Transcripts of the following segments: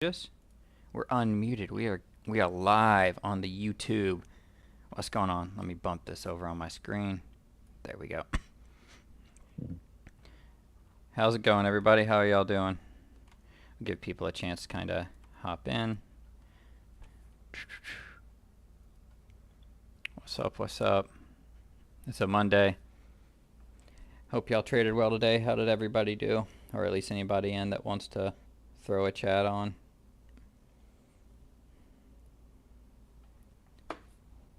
Just we're unmuted. We are live on the YouTube. What's going on? Let me bump this over on my screen. There we go. How's it going, everybody? How are y'all doing? Give people a chance to kind of hop in. What's up? What's up? It's a Monday. Hope y'all traded well today. How did everybody do? Or at least anybody in that wants to throw a chat on.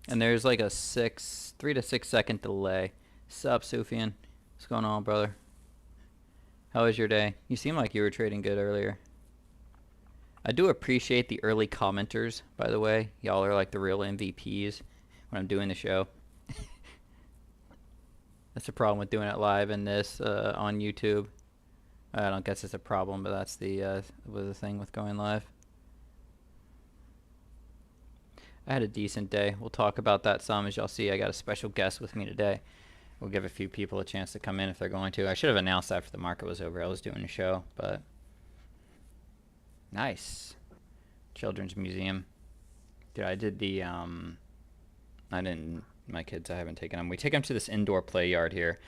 And there's like a 3 to 6 second delay. Sup, Sufyan? What's going on, brother? How was your day? You seem like you were trading good earlier. I do appreciate the early commenters, by the way. Y'all are like the real MVPs when I'm doing the show. That's the problem with doing it live in this on YouTube. I don't guess it's a problem, but that's the thing with going live. I had a decent day. We'll talk about that some. As y'all see, I got a special guest with me today. We'll give a few people a chance to come in if they're going to. I should have announced after the market was over. I was doing a show, but nice. Children's Museum. Dude, I did the my kids, I haven't taken them. We take them to this indoor play yard here.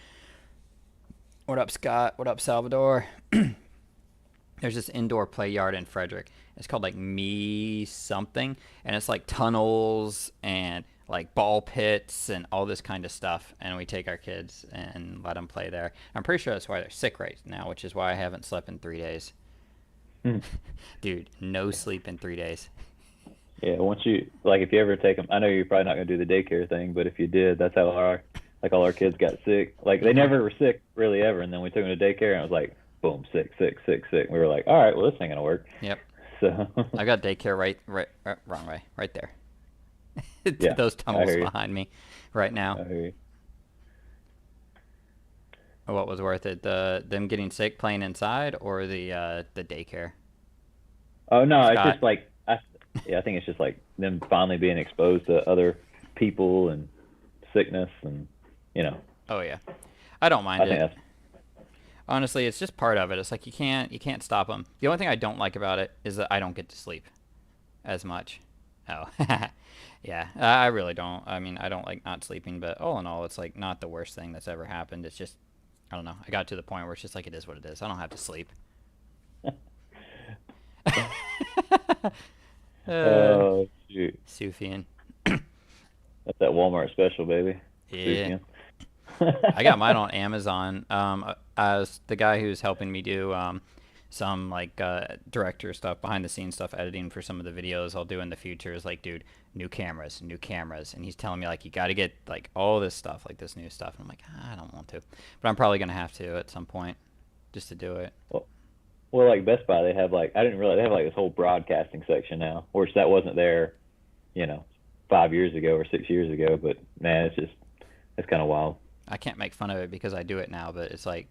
What up, Scott? What up, Salvador? There's this indoor play yard in Frederick. It's called like Me Something, and it's like tunnels and like ball pits and all this kind of stuff. And we take our kids and let them play there. I'm pretty sure that's why they're sick right now, which is why I haven't slept in 3 days. Dude, no sleep in 3 days. Yeah, once you, like, if you ever take them, I know you're probably not going to do the daycare thing, but if you did, that's how all our kids got sick. Like, they never were sick really ever, and then we took them to daycare, and it was like, boom, sick. We were like, all right, well, this ain't going to work. Yep. So I got daycare wrong way, right there. Yeah, Those tunnels behind me right now. I hear you. What was worth it? Them getting sick playing inside, or the daycare? Oh, no, Scott? it's just like, I think it's just like them finally being exposed to other people and sickness and, you know. Oh, yeah. I don't mind I think it. Honestly, it's just part of it. It's like you can't stop them. The only thing I don't like about it is that I don't get to sleep as much. Oh, yeah. I really don't. I mean, I don't like not sleeping, but all in all, it's like not the worst thing that's ever happened. It's just, I don't know. I got to the point where it's just like it is what it is. I don't have to sleep. Oh, shoot. Sufyan. That's that Walmart special, baby. Yeah. I got mine on Amazon. As the guy who's helping me do some like director stuff, behind the scenes stuff, editing for some of the videos I'll do in the future is like, dude, new cameras, and he's telling me like you got to get like all this stuff, like this new stuff. And I'm like, I don't want to, but I'm probably gonna have to at some point just to do it. Well, like Best Buy, they have like, I didn't realize they have like this whole broadcasting section now, which that wasn't there, 5 years ago or 6 years ago. But man, it's kind of wild. I can't make fun of it because I do it now, but it's like,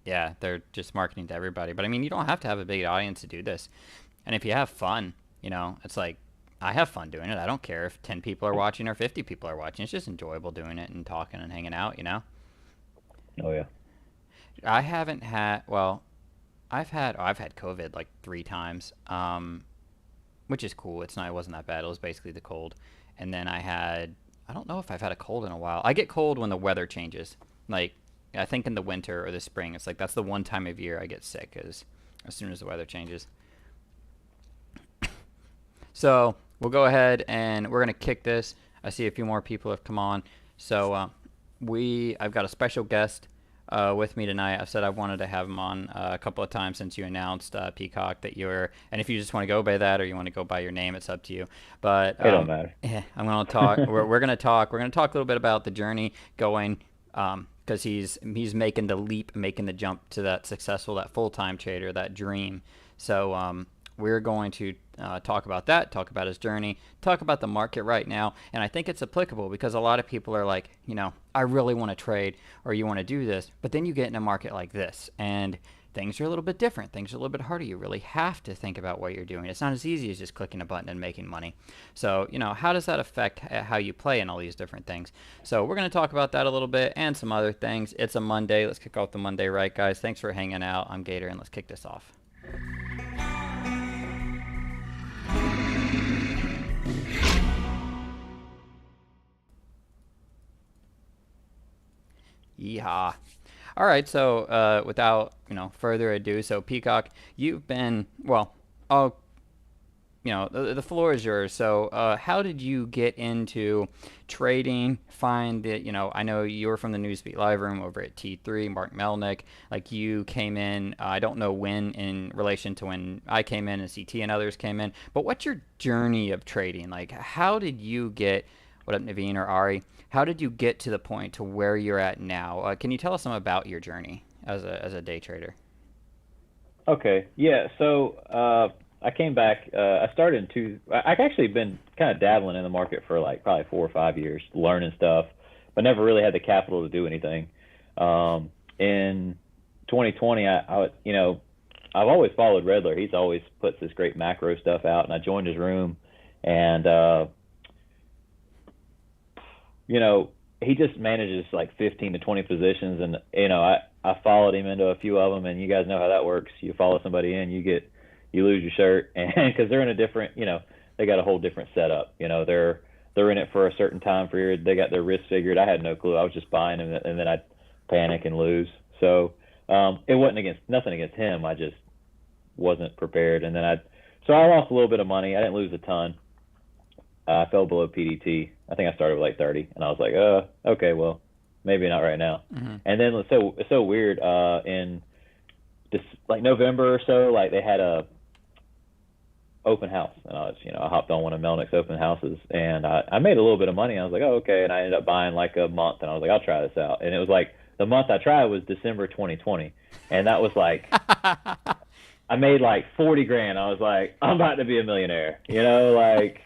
yeah, they're just marketing to everybody. But I mean, you don't have to have a big audience to do this. And if you have fun, it's like, I have fun doing it. I don't care if 10 people are watching or 50 people are watching. It's just enjoyable doing it and talking and hanging out, Oh yeah. I haven't had, well, I've had COVID like 3 times, which is cool. It wasn't that bad. It was basically the cold. And then I don't know if I've had a cold in a while. I get cold when the weather changes. Like, I think in the winter or the spring, it's like that's the one time of year I get sick, is as soon as the weather changes. So we'll go ahead and we're going to kick this. I see a few more people have come on. So I've got a special guest with me tonight. I've said I wanted to have him on a couple of times since you announced, Peacock, that you're, and if you just want to go by that or you want to go by your name, it's up to you. But It don't matter. Yeah, I'm going to talk. we're going to talk. We're going to talk a little bit about the journey going, because he's making the leap, making the jump to that successful, that full-time trader, that dream. So we're going to talk about that, talk about his journey, talk about the market right now. And I think it's applicable because a lot of people are like, I really want to trade, or you want to do this, but then you get in a market like this and things are a little bit different. Things are a little bit harder. You really have to think about what you're doing. It's not as easy as just clicking a button and making money. So, how does that affect how you play in all these different things? So we're going to talk about that a little bit and some other things. It's a Monday. Let's kick off the Monday right, guys. Thanks for hanging out. I'm Gator, and let's kick this off. Yeehaw. All right, so without further ado, so Peacock, you've been well. I'll the floor is yours. So, how did you get into trading? Find that, I know you were from the Newsbeat Live Room over at T3, Mark Melnick. Like, you came in, I don't know when in relation to when I came in and CT and others came in, but what's your journey of trading? Like, how did you get, what up, Naveen or Ari? How did you get to the point to where you're at now? Can you tell us some about your journey as a day trader? Okay, yeah. So I came back. I started in I've actually been kind of dabbling in the market for like probably 4 or 5 years, learning stuff, but never really had the capital to do anything. In 2020, I've always followed Redler. He's always puts this great macro stuff out, and I joined his room, and he just manages like 15 to 20 positions, and I followed him into a few of them, and you guys know how that works. You follow somebody in, you lose your shirt, and because they're in a different, they got a whole different setup. They're in it for a certain time period. They got their risk figured. I had no clue. I was just buying, and then I'd panic and lose. So it wasn't nothing against him. I just wasn't prepared, and then I lost a little bit of money. I didn't lose a ton. I fell below PDT. I think I started with like 30, and I was like, okay, well, maybe not right now. Mm-hmm. And then it's so weird. In this like November or so, like they had a open house, and I hopped on one of Melnick's open houses, and I made a little bit of money. I was like, oh, okay, and I ended up buying like a month, and I was like, I'll try this out. And it was like the month I tried was December 2020, and that was like I made like 40 grand. I was like, I'm about to be a millionaire, like.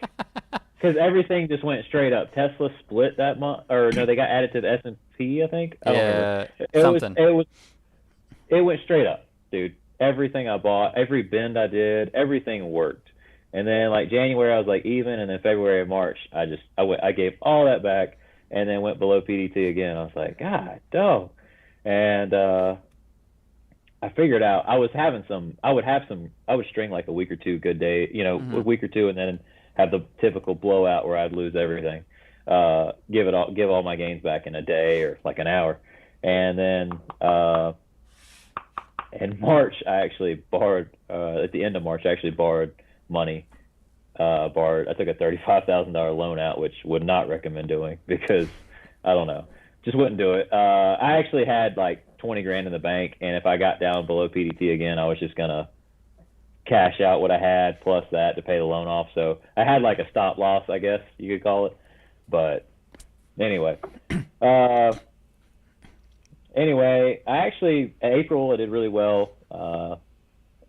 Because everything just went straight up. Tesla split that month, or no, they got added to the S&P, I think. I don't remember. It went straight up, dude. Everything I bought, every bend I did, everything worked. And then like January, I was like even, and then February and March, I gave all that back, and then went below PDT again. I was like, God, dog. And I figured out I would string like a week or two good day, Mm-hmm. a week or two, and then have the typical blowout where I'd lose everything, give all my gains back in a day or like an hour. And then in March, I actually borrowed, at the end of March, I actually borrowed money. I took a $35,000 loan out, which would not recommend doing because I don't know, just wouldn't do it. I actually had like 20 grand in the bank, and if I got down below PDT again, I was just gonna cash out what I had plus that to pay the loan off. So I had like a stop loss, I guess you could call it. But anyway, I actually in April I did really well,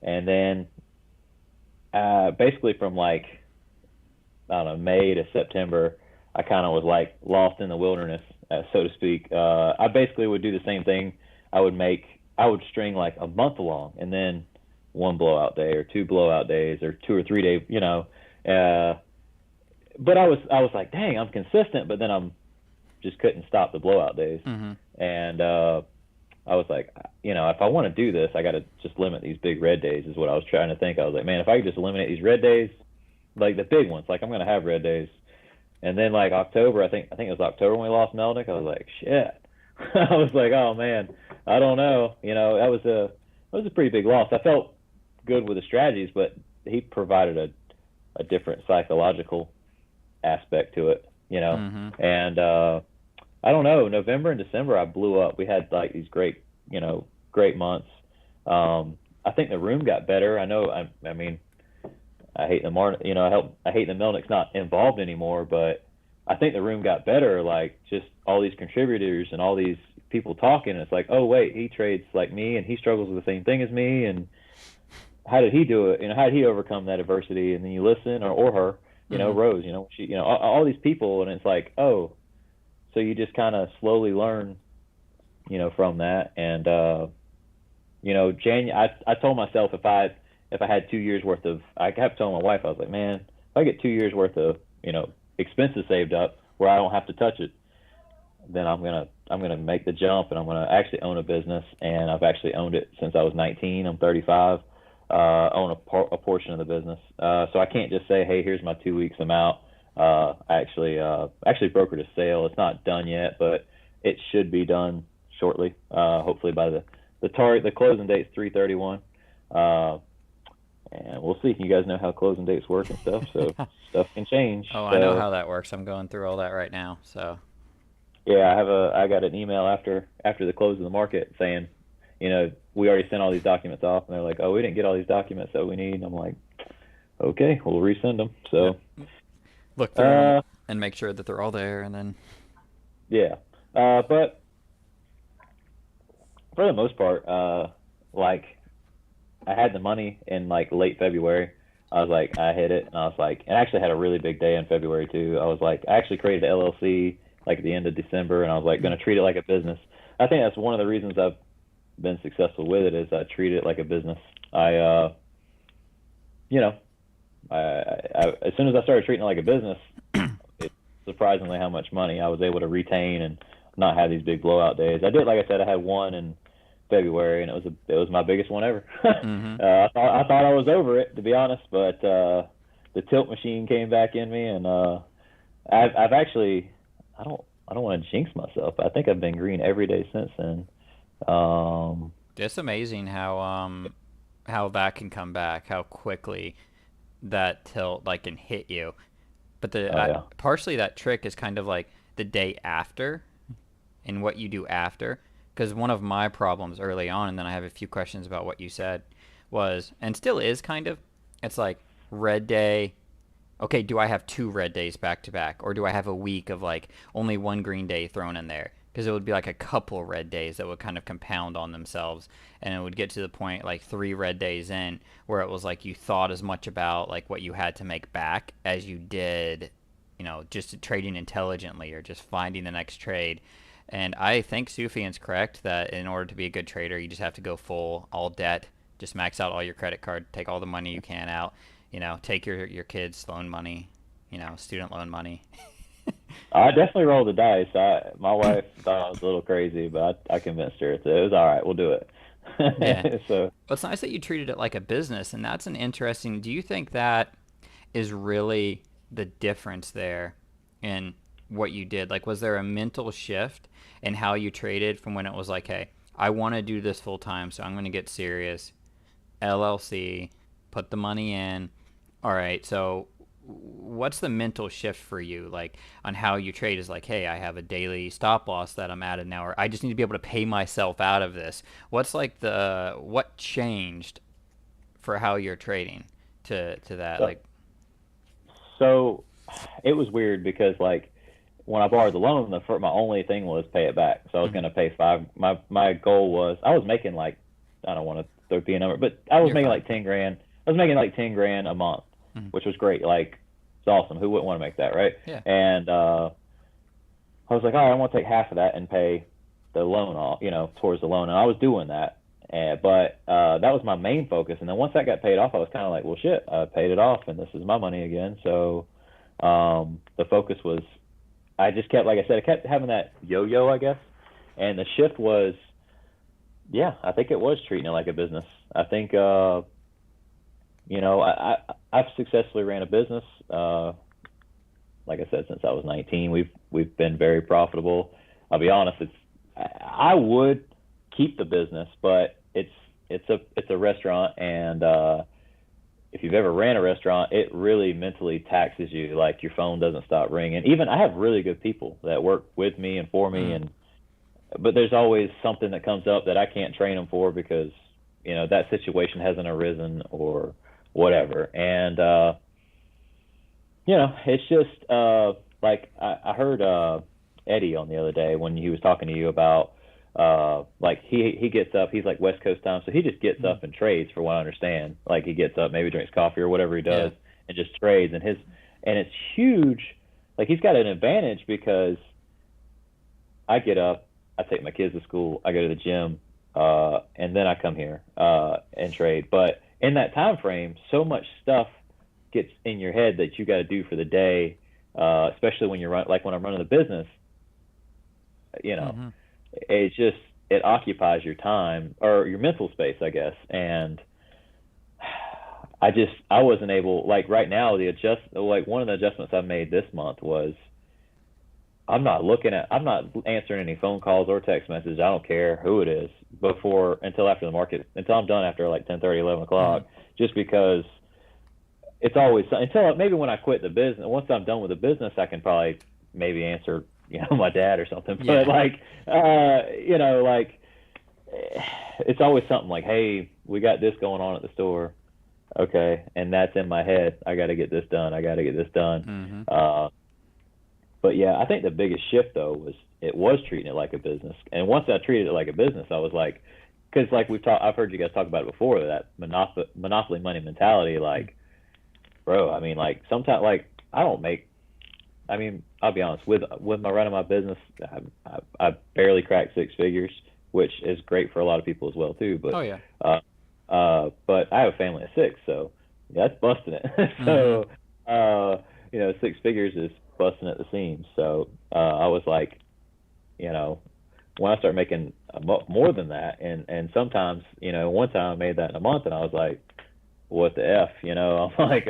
and then basically from like I don't know May to September, I kind of was like lost in the wilderness, so to speak. I basically would do the same thing. I would string like a month long, and then one blowout day or two blowout days or 2 or 3 days, but I was like, dang, I'm consistent, but then I'm just couldn't stop the blowout days. Mm-hmm. And I was like, if I want to do this, I got to just limit these big red days is what I was trying to think. I was like, man, if I could just eliminate these red days, like the big ones, like I'm going to have red days. And then like October, I think it was October when we lost Melnick. I was like, shit. I was like, oh man, I don't know. That was a pretty big loss. I felt good with the strategies, but he provided a different psychological aspect to it, Mm-hmm. and I don't know, November and December I blew up. We had like these great months. I think the room got better. I know I mean I hate the Melnick's not involved anymore, but I think the room got better, like just all these contributors and all these people talking, and it's like, oh wait, he trades like me and he struggles with the same thing as me, and how did he do it? How did he overcome that adversity? And then you listen, or her, Mm-hmm. Rose, she, all these people, and it's like, oh, so you just kind of slowly learn, from that. And I told myself if I had 2 years worth of, I kept telling my wife, I was like, man, if I get 2 years worth of, expenses saved up where I don't have to touch it, then I'm gonna make the jump, and I'm gonna actually own a business. And I've actually owned it since I was 19. I'm 35. Own a portion of the business. So I can't just say, hey, here's my 2 weeks, I'm out. I actually brokered a sale. It's not done yet, but it should be done shortly. Hopefully by the closing date's 3/31. Uh, and we'll see. You guys know how closing dates work and stuff, so stuff can change. Oh, I know So how that works. I'm going through all that right now. So yeah, I got an email after the close of the market saying, we already sent all these documents off, and they're like, oh, we didn't get all these documents that we need. And I'm like, okay, we'll resend them. yep, So look through them uh, and make sure that they're all there, and then yeah, but for the most part, like I had the money in like late February. I was like, I hit it, and I was like, and I actually had a really big day in February too. I was like, I actually created an LLC like at the end of December, and I was like, going to treat it like a business. I think that's one of the reasons I've been successful with it is I treat it like a business. You know, as soon as I started treating it like a business, it's surprisingly how much money I was able to retain and not have these big blowout days. I did, like I said, I had one in February, and it was my biggest one ever. mm-hmm. I thought I was over it, to be honest, but the tilt machine came back in me, and I've actually I don't want to jinx myself, but I think I've been green every day since then. Um, It's amazing how that can come back, how quickly that tilt like can hit you. But oh yeah, partially that trick is kind of like the day after and what you do after. Because one of my problems early on, and then I have a few questions about what you said, was, and still is kind of, it's like red day. Okay, do I have two red days back to back? Or do I have a week of like only one green day thrown in there? Because it would be like a couple red days that would kind of compound on themselves. And it would get to the point like three red days in where it was like you thought as much about like what you had to make back as you did, just trading intelligently or just finding the next trade. And I think Sufyan's correct that in order to be a good trader, you just have to go full, all debt, just max out all your credit card, take all the money you can out, take your kids' loan money, student loan money. I definitely rolled the dice. My wife thought I was a little crazy, but I convinced her. So it was all right. We'll do Yeah. it. So Well, it's nice that you treated it like a business, and that's an interesting. Do you think that is really the difference there in what you did? Like, was there a mental shift in how you traded from when it was like, hey, I want to do this full time, so I'm going to get serious, LLC, put the money in. All right, so what's the mental shift for you, like on how you trade? Is like, hey, I have a daily stop loss that I'm at an hour. I just need to be able to pay myself out of this. What's like what changed for how you're trading to that? so Like, so it was weird because like when I borrowed the loan, my only thing was pay it back. So I was mhm, going to pay five. My goal was I was making like I don't want to throw P a number, but I was you're making fine. like 10 grand. I was making like 10 grand a month, Mhm. which was great. Like it's awesome. Who wouldn't want to make that, right? Yeah. And I was like, all right, I want to take half of that and pay the loan off, towards the loan. And I was doing that. But that was my main focus. And then once that got paid off, I was kind of like, well, shit, I paid it off and this is my money again. So the focus was, I just kept, like I said, I kept having that yo-yo, I guess. And the shift was, yeah, I think it was treating it like a business. I think, I've successfully ran a business. Like I said, since I was 19, we've been very profitable. I'll be honest, I would keep the business, but it's a restaurant, and if you've ever ran a restaurant, it really mentally taxes you. Like your phone doesn't stop ringing. Even I have really good people that work with me and for me, Mm. and but there's always something that comes up that I can't train them for because that situation hasn't arisen or whatever. And it's just like I heard Eddie on the other day when he was talking to you about like he gets up, he's like West Coast time, so he just gets Mm. up and trades for what I understand. Like he gets up, maybe drinks coffee or whatever he Yeah. does, and just trades. And it's huge. Like he's got an advantage because I get up, I take my kids to school, I go to the gym, and then I come here and trade. But in that time frame, so much stuff gets in your head that you got to do for the day, especially when like when I'm running the business. You know, Mm-hmm. it's just it occupies your time or your mental space, I guess. And I wasn't able, like right now, like one of the adjustments I made this month was I'm not answering any phone calls or text messages. I don't care who it is until after the market, until I'm done after like 10:30, 11 Mm-hmm. o'clock, just because it's always until maybe when I quit the business. Once I'm done with the business, I can probably maybe answer, my dad or something. But Yeah. like, like it's always something like, hey, we got this going on at the store. Okay, and that's in my head. I got to get this done. I got to get this done. Mm-hmm. Uh, but yeah, I think the biggest shift though was treating it like a business. And once I treated it like a business, I was like, because like I've heard you guys talk about it before, that monopoly money mentality. Like, bro, I mean, like sometimes, like I don't make. I mean, I'll be honest with my running my business, I barely crack six figures, which is great for a lot of people as well too. Oh But yeah. but I have a family of six, so yeah, that's busting it. Mm-hmm. So six figures is busting at the seams. So I was like, you know, when I start making more than that, and sometimes, one time I made that in a month, and I was like, what the f, I'm like,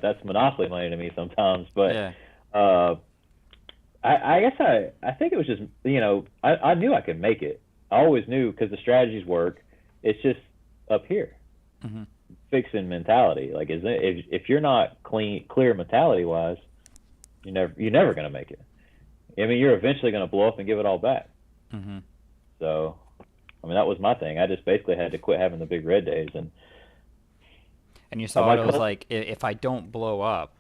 that's monopoly money to me sometimes. But Yeah. uh, I guess I think it was just, I knew I could make it. I always knew because the strategies work. It's just up here Mm-hmm. fixing mentality. Like, if you're not clear mentality wise, you're never gonna make it. I mean, you're eventually gonna blow up and give it all back. Mm-hmm. So, I mean, that was my thing. I just basically had to quit having the big red days, and And you saw my it, it was cousin, like, if I don't blow up,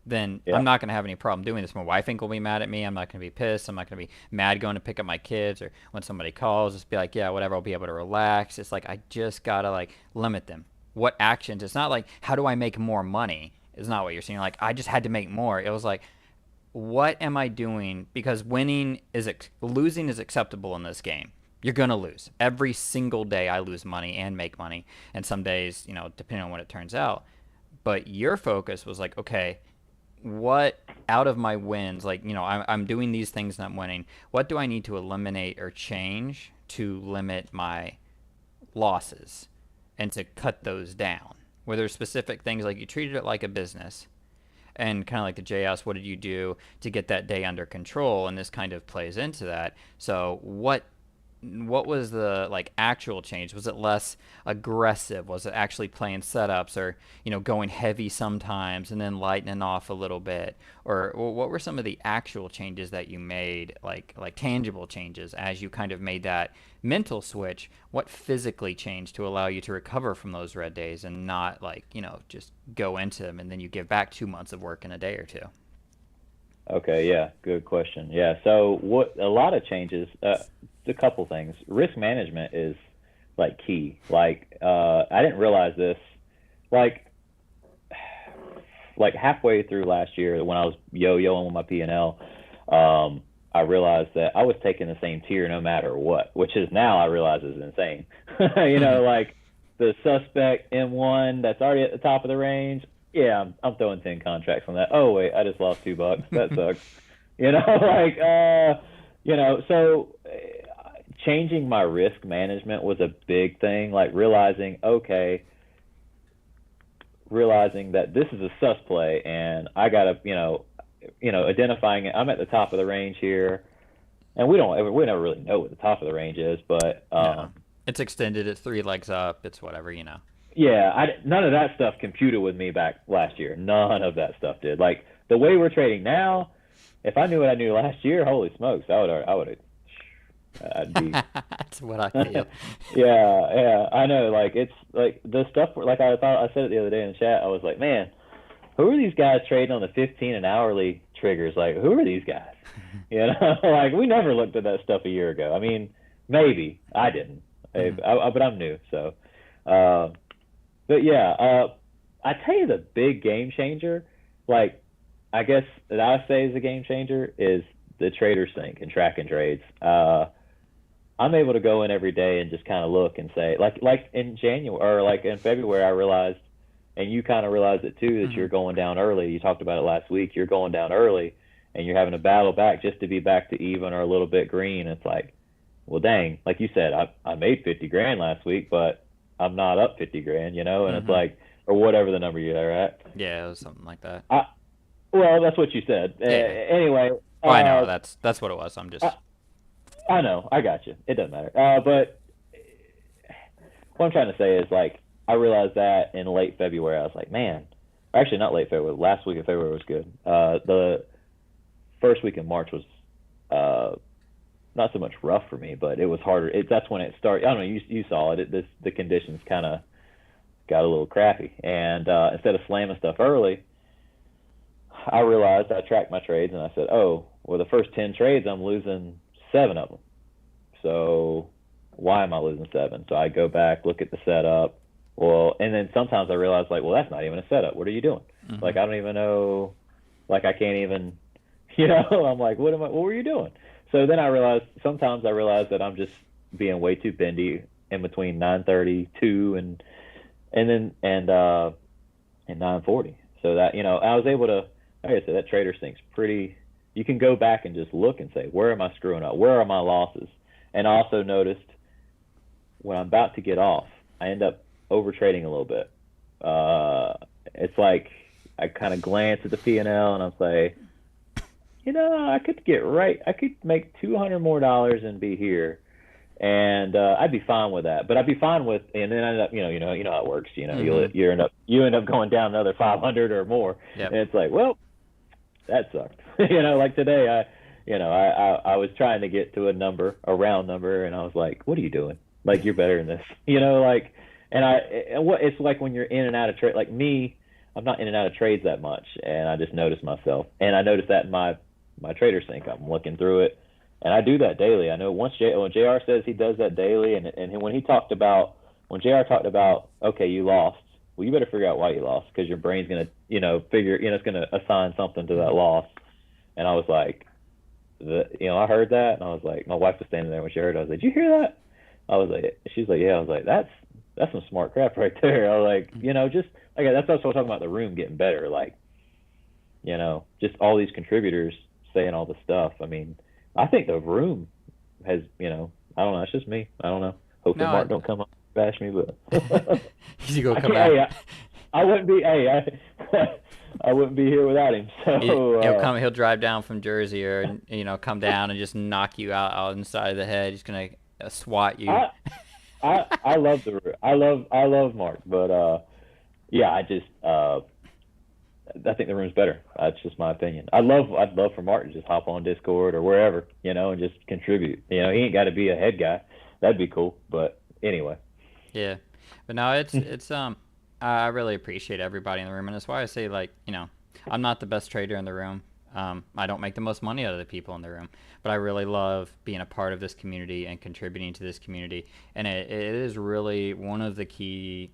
then yeah, I'm not going to have any problem doing this. My wife ain't going to be mad at me. I'm not going to be pissed. I'm not going to be mad going to pick up my kids, or when somebody calls, just be like, yeah, whatever. I'll be able to relax. It's like, I just got to like limit them. What actions? It's not like, how do I make more money? It's not what you're saying. Like, I just had to make more. It was like, what am I doing? Because losing is acceptable in this game. You're gonna lose every single day. I lose money and make money, and some days, depending on what it turns out. But your focus was like, okay, what out of my wins, like, I'm doing these things and I'm winning. What do I need to eliminate or change to limit my losses and to cut those down? Were there specific things, like you treated it like a business, and kind of like the JS, what did you do to get that day under control? And this kind of plays into that. So what was the like actual change? Was it less aggressive? Was it actually playing setups, or going heavy sometimes and then lightening off a little bit? Or what were some of the actual changes that you made, like tangible changes, as you kind of made that mental switch? What physically changed to allow you to recover from those red days and not like just go into them and then you give back 2 months of work in a day or two? okay, yeah, good question. Yeah, so what a lot of changes. A couple things. Risk management is like key. Like, I didn't realize this. Like, halfway through last year when I was yo-yoing with my P&L, I realized that I was taking the same tier no matter what, which is now I realize is insane. Like the suspect M1 that's already at the top of the range. Yeah, I'm throwing 10 contracts on that. Oh wait, I just lost $2. That sucks. Like, so changing my risk management was a big thing. Like realizing that this is a sus play, and I gotta, identifying it. I'm at the top of the range here, and we never really know what the top of the range is, but No, it's extended. It's three legs up. It's whatever. yeah, none of that stuff computed with me back last year. None of that stuff did. Like the way we're trading now, if I knew what I knew last year, holy smokes, I would have, I'd be. That's what I feel. Yeah, I know. Like it's like the stuff. Like I said it the other day in the chat. I was like, man, who are these guys trading on the 15 and hourly triggers? Like, who are these guys? Like we never looked at that stuff a year ago. I mean, maybe I didn't, Hmm. but I'm new. So, but yeah, I tell you the big game changer. Like, I guess that I say is a game changer is the trader sync and tracking trades. I'm able to go in every day and just kind of look and say, like in January or like in February, I realized, and you kind of realized it too, that Hmm. you're going down early. You talked about it last week. You're going down early, and you're having to battle back just to be back to even or a little bit green. It's like, well, dang, like you said, I made 50 grand last week, but I'm not up 50 grand, and it's Hmm. like, or whatever the number you're at. Yeah, it was something like that. I, well, that's what you said. Yeah. Anyway, Oh, I know Uh, that's what it was. I'm I, just I know, I got you. It doesn't matter. But what I'm trying to say is like I realized that in late February. I was like, man, actually not late February. Last week of February was good. The first week in March was uh, not so much rough for me, but it was harder. That's when it started. I don't know. You saw it. The conditions kind of got a little crappy, and instead of slamming stuff early, I realized I tracked my trades, and I said, oh, well, the first 10 trades, I'm losing 7 of them. So why am I losing 7? So I go back, look at the setup. Well, and then sometimes I realize, like, well, that's not even a setup. What are you doing? mm-hmm. Like, I don't even know. Like, I can't even, you know, I'm like, what were you doing? So then sometimes I realize that I'm just being way too bendy in between 9:32 and then, and 9:40. So that, I was able to, like I said, that trader thing's pretty, you can go back and just look and say, where am I screwing up? Where are my losses? And I also noticed when I'm about to get off, I end up over trading a little bit. It's like I kind of glance at the P&L and I'll say, I could I could make $200 more and be here, and I'd be fine with that. But I'd be fine with, and then I end up, how it works. Mm-hmm. You end up going down another 500 or more, Yep. and it's like, well, that sucked. Like today, I was trying to get to a round number, and I was like, what are you doing? Like, you're better than this, like, and what it's like when you're in and out of trade. Like me, I'm not in and out of trades that much, and I just notice myself, and I noticed that in my trader sync. I'm looking through it, and I do that daily. I know when JR says he does that daily, and when JR talked about, okay, you lost, well, you better figure out why you lost, because your brain's gonna, figure, it's gonna assign something to that loss. And I was like, I heard that, and I was like, my wife was standing there when she heard it. I was like, did you hear that? I was like, she's like, yeah. I was like, that's some smart crap right there. I was like, just like that's what I was talking about, the room getting better, like, just all these contributors saying all the stuff. I mean, I think the room has, I don't know. It's just me. I don't know. Hopefully No, Mark don't come up and bash me, but you go I come can't. out. I wouldn't be. I wouldn't be here without him. So He'll come. He'll drive down from Jersey, or come down and just knock you out inside of the head. He's gonna swat you. I love I love Mark, but yeah, I think the room's better. That's just my opinion. I'd love for Mark to just hop on Discord or wherever, and just contribute. He ain't got to be a head guy. That'd be cool. But anyway. Yeah, but no, it's I really appreciate everybody in the room, and that's why I say, like, I'm not the best trader in the room. I don't make the most money out of the people in the room, but I really love being a part of this community and contributing to this community, and it is really one of the key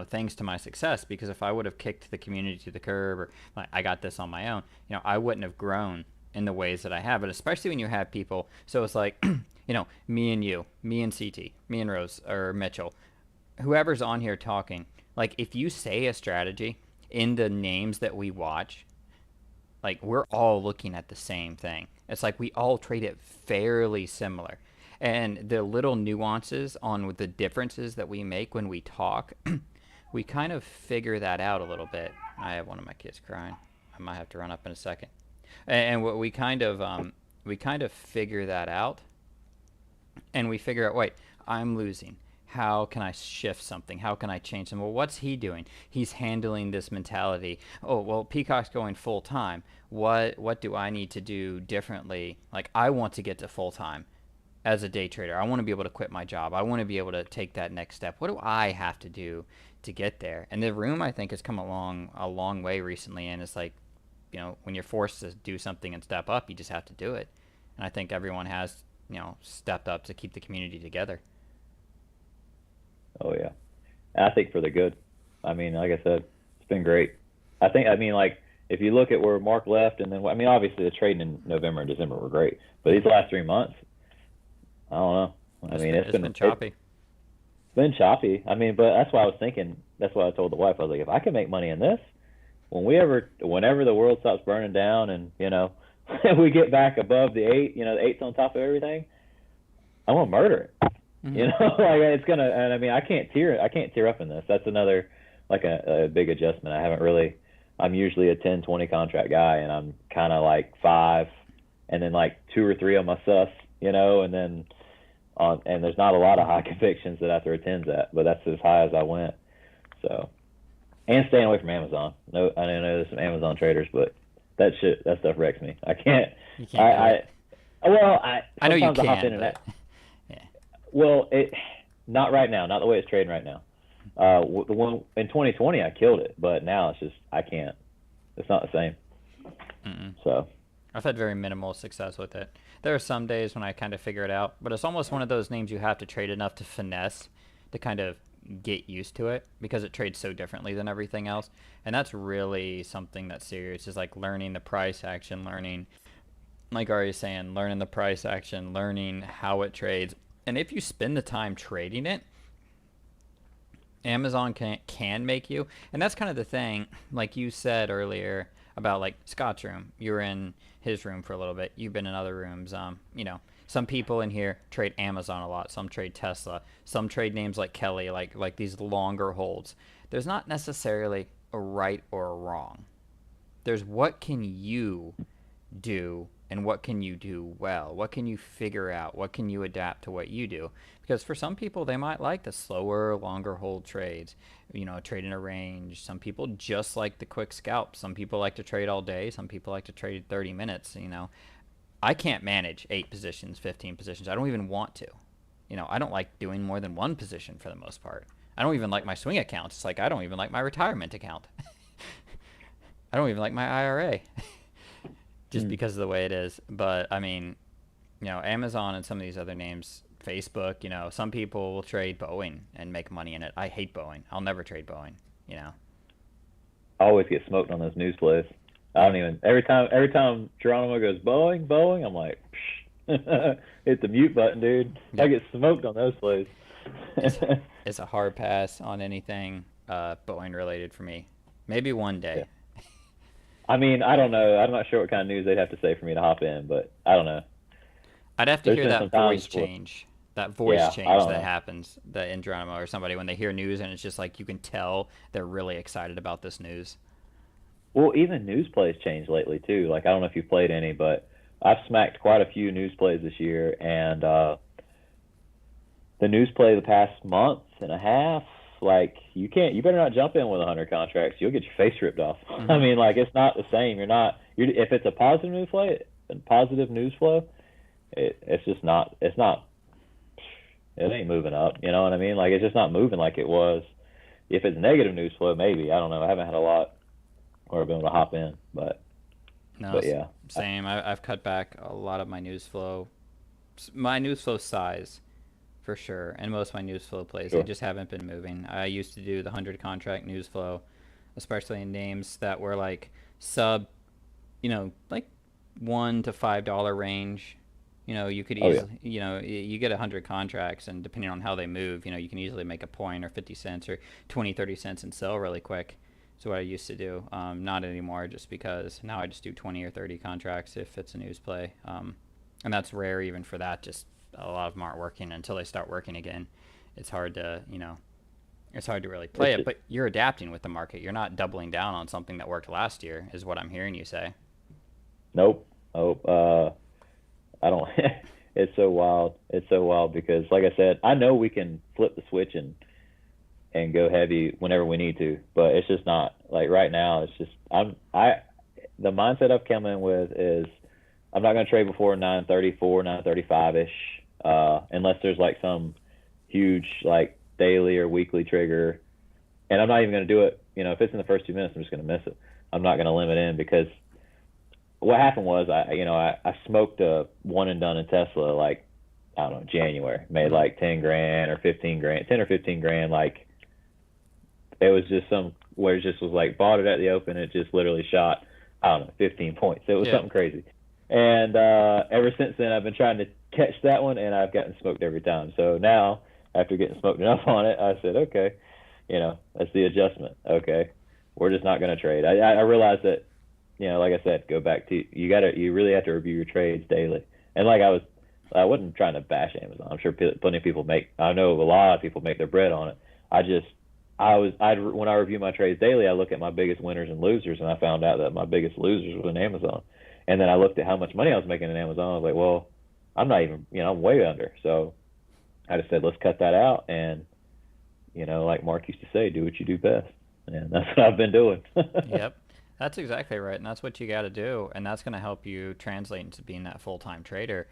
things to my success, because if I would have kicked the community to the curb, or like, I got this on my own, I wouldn't have grown in the ways that I have. But especially when you have people, so it's like me and you, me and CT, me and Rose or Mitchell, whoever's on here talking, like, if you say a strategy in the names that we watch, like, we're all looking at the same thing. It's like we all trade it fairly similar. And the little nuances on the differences that we make when we talk, we kind of figure that out a little bit. I have one of my kids crying. I might have to run up in a second. And what we kind of figure that out, and we figure out, wait, I'm losing. How can I shift something? How can I change them? Well, what's he doing? He's handling this mentality. Oh, well, Peacock's going full time. What do I need to do differently? Like, I want to get to full time as a day trader. I want to be able to quit my job. I want to be able to take that next step. What do I have to do to get there? And the room, I think, has come along a long way recently. And it's like, when you're forced to do something and step up, you just have to do it. And I think everyone has, stepped up to keep the community together. Oh yeah, and I think for the good. I mean, like I said, it's been great. I mean, like, if you look at where Mark left, and then, I mean, obviously the trading in November and December were great, but these last 3 months, I don't know. I mean, it's been choppy. It's been choppy. I mean, but that's why I was thinking. That's why I told the wife. I was like, if I can make money in this, whenever the world stops burning down, and we get back above the 8, the 8's on top of everything, I'm gonna murder it. Mm-hmm. Like, it's gonna. And I mean, I can't tear up in this. That's another, like, a big adjustment. I'm usually a 10-20 contract guy, and I'm kind of like 5, and then like two or three of my sus, and then and there's not a lot of high convictions that I throw tens at, but that's as high as I went. So, and staying away from Amazon. No, I know there's some Amazon traders, but that stuff wrecks me. I can't. You can't do it. I know you sometimes I hop can, in and but yeah. well, not right now, not the way it's trading right now. The one in 2020 I killed it, but now it's just I can't. It's not the same. Mm-mm. So I've had very minimal success with it. There are some days when I kind of figure it out, but it's almost one of those names you have to trade enough to finesse to kind of get used to it because it trades so differently than everything else. And that's really something that's serious, is like learning the price action, learning, like Ari is saying, learning the price action, learning how it trades. And if you spend the time trading it, Amazon can make you. And that's kind of the thing, like you said earlier about like Scott's room. You were in his room for a little bit. You've been in other rooms. Some people in here trade Amazon a lot. Some trade Tesla. Some trade names like Kelly, like these longer holds. There's not necessarily a right or a wrong. There's what can you do and what can you do well? What can you figure out? What can you adapt to what you do? Because for some people, they might like the slower, longer hold trades, trade in a range. Some people just like the quick scalp. Some people like to trade all day. Some people like to trade 30 minutes. I can't manage 8 positions, 15 positions. I don't even want to. I don't like doing more than one position for the most part. I don't even like my swing accounts. It's like I don't even like my retirement account. I don't even like my IRA. Just because of the way it is. But I mean, Amazon and some of these other names, Facebook, some people will trade Boeing and make money in it. I hate Boeing. I'll never trade Boeing. I always get smoked on those news plays. I don't even every time Geronimo goes Boeing, I'm like, hit the mute button, dude. Yeah. I get smoked on those plays. It's a hard pass on anything Boeing related for me. Maybe one day. Yeah. I mean, I don't know. I'm not sure what kind of news they'd have to say for me to hop in, but I don't know. I'd have to hear that voice change. That voice change that happens in Geronimo or somebody when they hear news, and it's just like you can tell they're really excited about this news. Well, even news plays changed lately too. Like I don't know if you've played any, but I've smacked quite a few news plays this year, and the news play the past month and a half, like you better not jump in with 100 contracts. You'll get your face ripped off. Mm-hmm. I mean, like it's not the same. If it's a positive news flow, it's just not. It's not. It ain't moving up. You know what I mean? Like it's just not moving like it was. If it's negative news flow, maybe. I don't know. I haven't had a lot where I've been able to hop in, but yeah. Same. I've cut back a lot of my news flow. My news flow size. For sure, and most of my news flow plays, They just haven't been moving. I used to do the 100 contract news flow, especially in names that were like sub, like $1 to $5 range. You could easily, you get 100 contracts, and depending on how they move, you can easily make a point or 50 cents or 20, 30 cents and sell really quick. That's what I used to do. Not anymore, just because now I just do 20 or 30 contracts if it's a news play, and that's rare even for that. Just a lot of them aren't working until they start working again. It's hard to, it's hard to really play it, but you're adapting with the market. You're not doubling down on something that worked last year, is what I'm hearing you say. Nope. I don't. It's so wild. It's so wild because, like I said, I know we can flip the switch and go heavy whenever we need to, but it's just not like right now. It's just the mindset I've come in with is I'm not going to trade before 934, 935-ish, unless there's like some huge like daily or weekly trigger. And I'm not even going to do it. If it's in the first 2 minutes, I'm just going to miss it. I'm not going to limit in because what happened was I smoked a one and done in Tesla like, I don't know, January, made like 10 grand or 15 grand, 10 or 15 grand. Like it was just where it just was like bought it at the open. It just literally shot, I don't know, 15 points. It was something crazy. And ever since then, I've been trying to catch that one, and I've gotten smoked every time. So now, after getting smoked enough on it, I said, okay, that's the adjustment. Okay, we're just not going to trade. I realized that, like I said, go back to you really have to review your trades daily. And like I wasn't trying to bash Amazon. I'm sure plenty of people I know a lot of people make their bread on it. When I review my trades daily, I look at my biggest winners and losers, and I found out that my biggest losers was in Amazon. And then I looked at how much money I was making in Amazon. I was like, well, I'm not even, I'm way under. So I just said, let's cut that out. And, like Mark used to say, do what you do best. And that's what I've been doing. Yep. That's exactly right. And that's what you got to do. And that's going to help you translate into being that full time trader.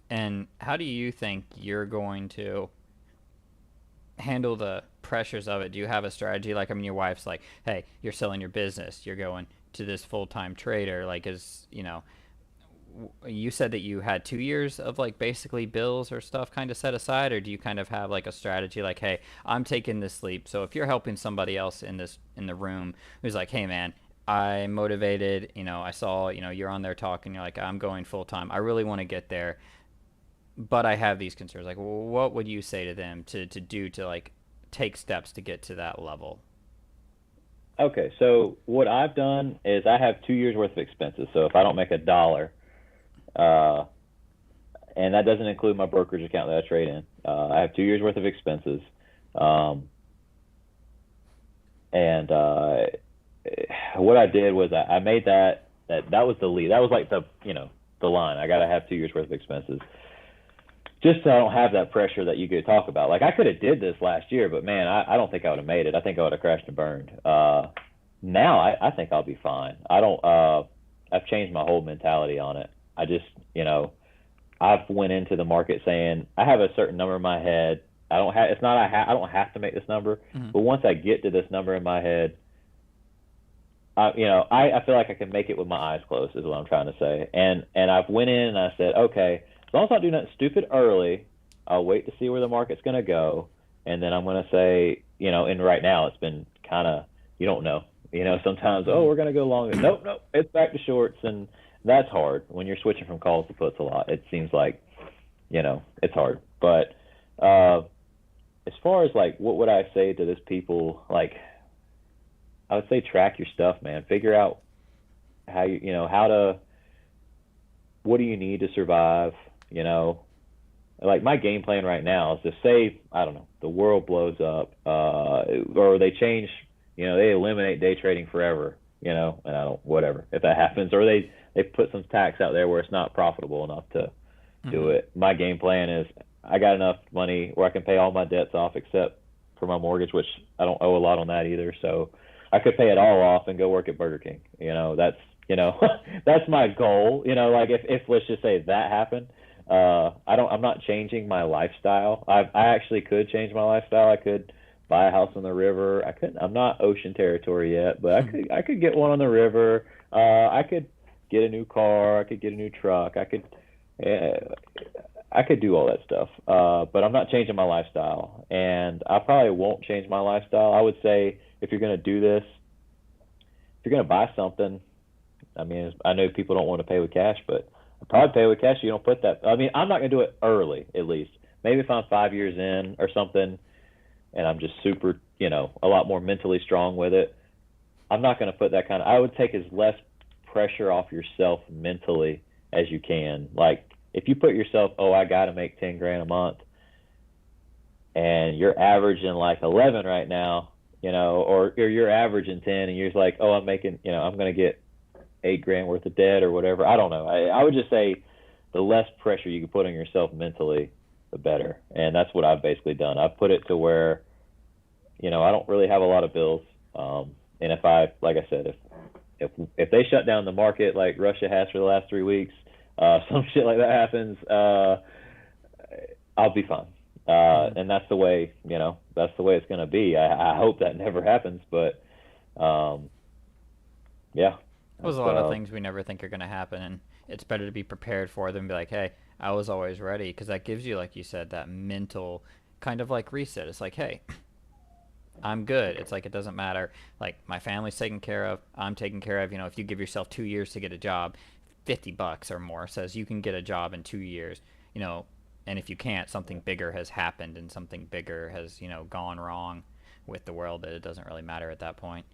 And how do you think you're going to handle the pressures of it? Do you have a strategy? Like, I mean, your wife's like, hey, you're selling your business, you're going to this full time trader. Like, you said that you had 2 years of like basically bills or stuff kind of set aside, or do you kind of have like a strategy like, hey, I'm taking this leap? So if you're helping somebody else in the room who's like, hey man, I'm motivated, I saw, you're on there talking, you're like, I'm going full time, I really want to get there, but I have these concerns. Like, what would you say to them to do to like take steps to get to that level? Okay, so what I've done is I have 2 years worth of expenses. So if I don't make a dollar, uh, and that doesn't include my brokerage account that I trade in, I have 2 years worth of expenses. Um, and what I did was I made that was the lead. That was like the line. I got to have 2 years worth of expenses, just so I don't have that pressure that you could talk about. Like I could have did this last year, but man, I don't think I would have made it. I think I would have crashed and burned. Now I think I'll be fine. I don't. I've changed my whole mentality on it. I just, I've went into the market saying I have a certain number in my head. I don't have. It's not. I don't have to make this number. Mm-hmm. But once I get to this number in my head, I feel like I can make it with my eyes closed. Is what I'm trying to say. And I've went in and I said, okay, as long as I do nothing stupid early, I'll wait to see where the market's going to go, and then I'm going to say, and right now it's been kind of, you don't know. Sometimes, oh, we're going to go long. Nope, it's back to shorts, and that's hard when you're switching from calls to puts a lot. It seems like, it's hard. But as far as like, what would I say to this people? Like, I would say track your stuff, man. Figure out how how to, what do you need to survive? Like my game plan right now is to say, I don't know, the world blows up, or they change, they eliminate day trading forever, and I don't, whatever, if that happens, or they put some tax out there where it's not profitable enough to do it. My game plan is I got enough money where I can pay all my debts off except for my mortgage, which I don't owe a lot on that either. So I could pay it all off and go work at Burger King. That's, that's my goal. Like if let's just say that happened, I'm not changing my lifestyle. I actually could change my lifestyle. I could buy a house on the river. I'm not ocean territory yet, but I could get one on the river. I could get a new car. I could get a new truck. I could do all that stuff. But I'm not changing my lifestyle, and I probably won't change my lifestyle. I would say if you're going to do this, if you're going to buy something, I mean, I know people don't want to pay with cash, but I'd probably pay with cash. You don't put that. I mean, I'm not going to do it early, at least. Maybe if I'm 5 years in or something, and I'm just super, a lot more mentally strong with it, I'm not going to put that kind of. I would take as less pressure off yourself mentally as you can. Like if you put yourself, oh, I got to make 10 grand a month, and you're averaging like 11 right now, or you're averaging 10, and you're just like, oh, I'm making, I'm going to get 8 grand worth of debt or whatever. I don't know. I would just say the less pressure you can put on yourself mentally, the better. And that's what I've basically done. I've put it to where, I don't really have a lot of bills. And if like I said, if they shut down the market like Russia has for the last 3 weeks, some shit like that happens, I'll be fine. And that's the way, that's the way it's going to be. I hope that never happens, but, yeah. There's a lot of things we never think are going to happen, and it's better to be prepared for them and be like, hey, I was always ready, because that gives you, like you said, that mental kind of like reset. It's like, hey, I'm good. It's like it doesn't matter. Like my family's taken care of. I'm taken care of. If you give yourself 2 years to get a job, $50 or more says you can get a job in 2 years. And if you can't, something bigger has happened and something bigger has gone wrong with the world, that it doesn't really matter at that point.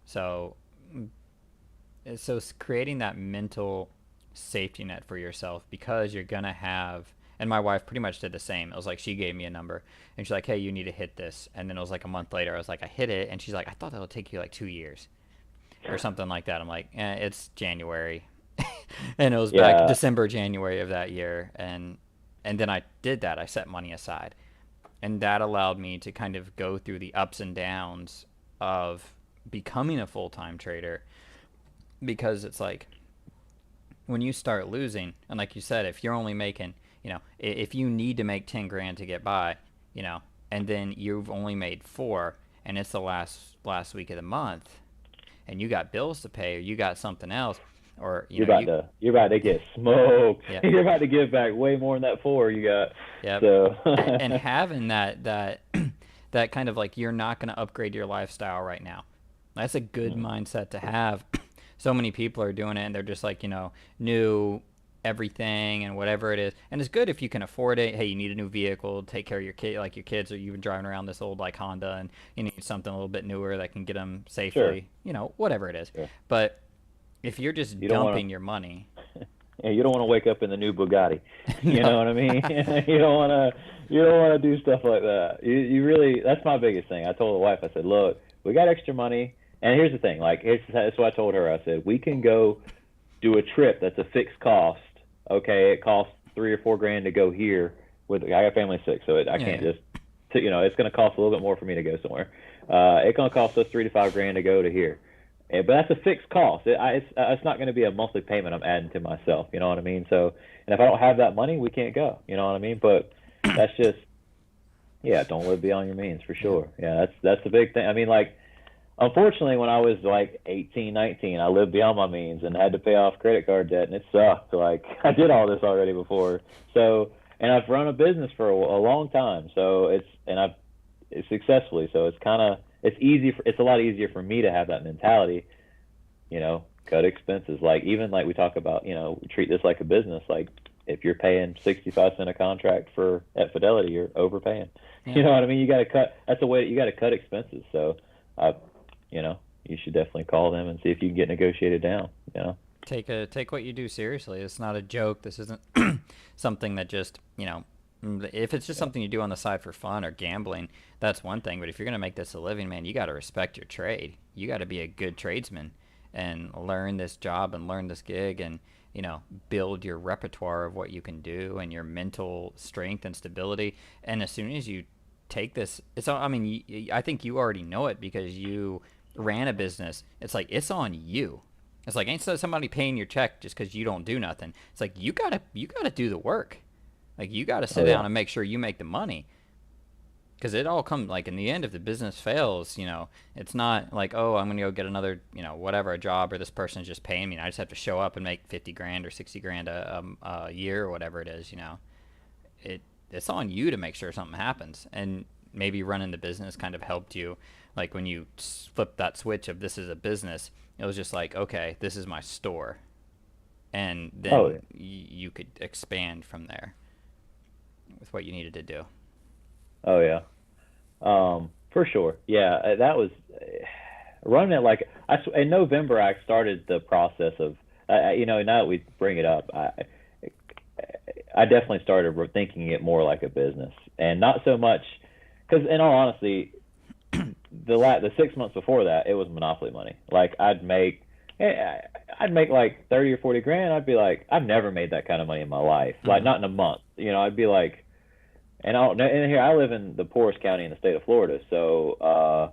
So creating that mental safety net for yourself, because you're gonna have, and my wife pretty much did the same. It was like she gave me a number and she's like, hey, you need to hit this, and then it was like a month later I was like, I hit it, and she's like, I thought that would take you like 2 years or something like that. I'm like, it's January, And it was back Yeah. December, January of that year, and then I did that. I set money aside, and that allowed me to kind of go through the ups and downs of becoming a full-time trader, because it's like when you start losing, and like you said, if you're only making, if you need to make 10 grand to get by, you know, and then you've only made four, and it's the last week of the month, and you got bills to pay, or you got something else, or You're about to get smoked. yeah, You're about to give back way more than that four you got. yep, So and having that that kind of like, you're not going to upgrade your lifestyle right now. That's a good mindset to have. So many people are doing it, and they're just like, new everything and whatever it is. And it's good if you can afford it. Hey, you need a new vehicle, take care of your kid, like your kids, or you've been driving around this old like Honda, and you need something a little bit newer that can get them sure, safely, whatever it is. sure. But if you're just You don't want dumping your money, to. Yeah, you don't want to wake up in the new Bugatti. You no. know what I mean? You don't want to. You don't want to do stuff like that. You really. That's my biggest thing. I told the wife. I said, look, we got extra money, and here's the thing. Like, that's what I told her. I said, we can go do a trip that's a fixed cost. Okay, it costs 3 or 4 grand to go here. With I got family sick, so I Yeah, can't yeah. just. It's going to cost a little bit more for me to go somewhere. It's going to cost us 3 to 5 grand to go to here. But that's a fixed cost. It's not going to be a monthly payment I'm adding to myself. You know what I mean? So, and if I don't have that money, we can't go. You know what I mean? But that's just, yeah, don't live beyond your means for Yeah. sure. Yeah, that's the big thing. I mean, like, unfortunately, when I was like 18, 19, I lived beyond my means and had to pay off credit card debt, and it sucked. Like, I did all this already before. So, and I've run a business for a long time. So I've successfully. So it's a lot easier for me to have that mentality. Cut expenses. Like, even like we talk about, we treat this like a business. Like, if you're paying 65 cents a contract for at Fidelity, you're overpaying. Yeah. You know what I mean? You got to cut. That's a way you got to cut expenses. So, I, you should definitely call them and see if you can get negotiated down. Take what you do seriously. It's not a joke. This isn't something that just, if it's just Yeah. something you do on the side for fun or gambling, that's one thing. But if you're going to make this a living, man, you got to respect your trade. You got to be a good tradesman and learn this job and learn this gig, and, build your repertoire of what you can do and your mental strength and stability. And as soon as you take this, I mean, I think you already know it because you ran a business. It's like, it's on you. It's like, ain't somebody paying your check just because you don't do nothing. It's like, you gotta do the work. Like, you gotta sit Oh down yeah. and make sure you make the money, because it all comes, like, in the end, if the business fails, it's not like, oh, I'm gonna go get another, whatever, a job, or this person's just paying me, and I just have to show up and make 50 grand or 60 grand a year or whatever it is. It's on you to make sure something happens. And maybe running the business kind of helped you, like when you flip that switch of, this is a business, it was just like, okay, this is my store, and Oh then yeah. you could expand from there with what you needed to do. Oh yeah. For sure. Yeah. That was running it like in November. I started the process of, now that we bring it up, I definitely started thinking it more like a business, and not so much because, in all honesty, the 6 months before that, it was monopoly money. Like, I'd make like 30 or 40 grand. I'd be like, I've never made that kind of money in my life. Like, Mm-hmm. not in a month. I'd be like, and here I live in the poorest county in the state of Florida, so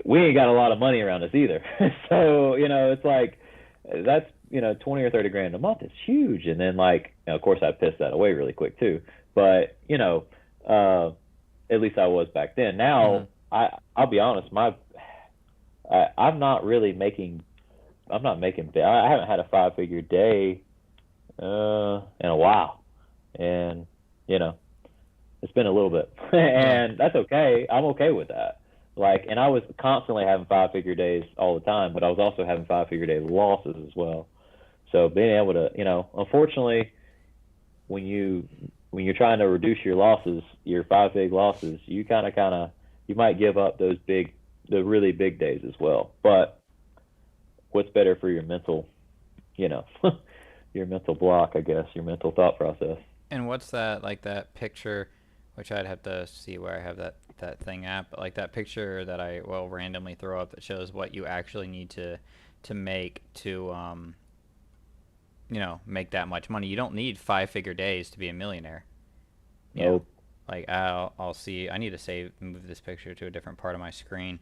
we ain't got a lot of money around us either. So, it's like, that's, 20 or 30 grand a month is huge. And then, like, of course, I pissed that away really quick too. But, uh, at least I was back then. Mm-hmm. Now, I'll be honest, I'm not really making. I'm not making. I haven't had a 5 figure day in a while, and you know it's been a little bit, Yeah. and that's okay. I'm okay with that. Like, and I was constantly having 5 figure days all the time, but I was also having 5 figure day losses as well. So being able to, unfortunately, when you're trying to reduce your losses, your 5 big losses, you might give up the really big days as well. But what's better for your mental, you know, your mental block, I guess, your mental thought process. And what's that, like that picture, which I'd have to see where I have that thing at, but like that picture that I will randomly throw up that shows what you actually need to make make that much money. You don't need 5-figure days to be a millionaire. You know, Nope. like I'll see. I need to move this picture to a different part of my screen,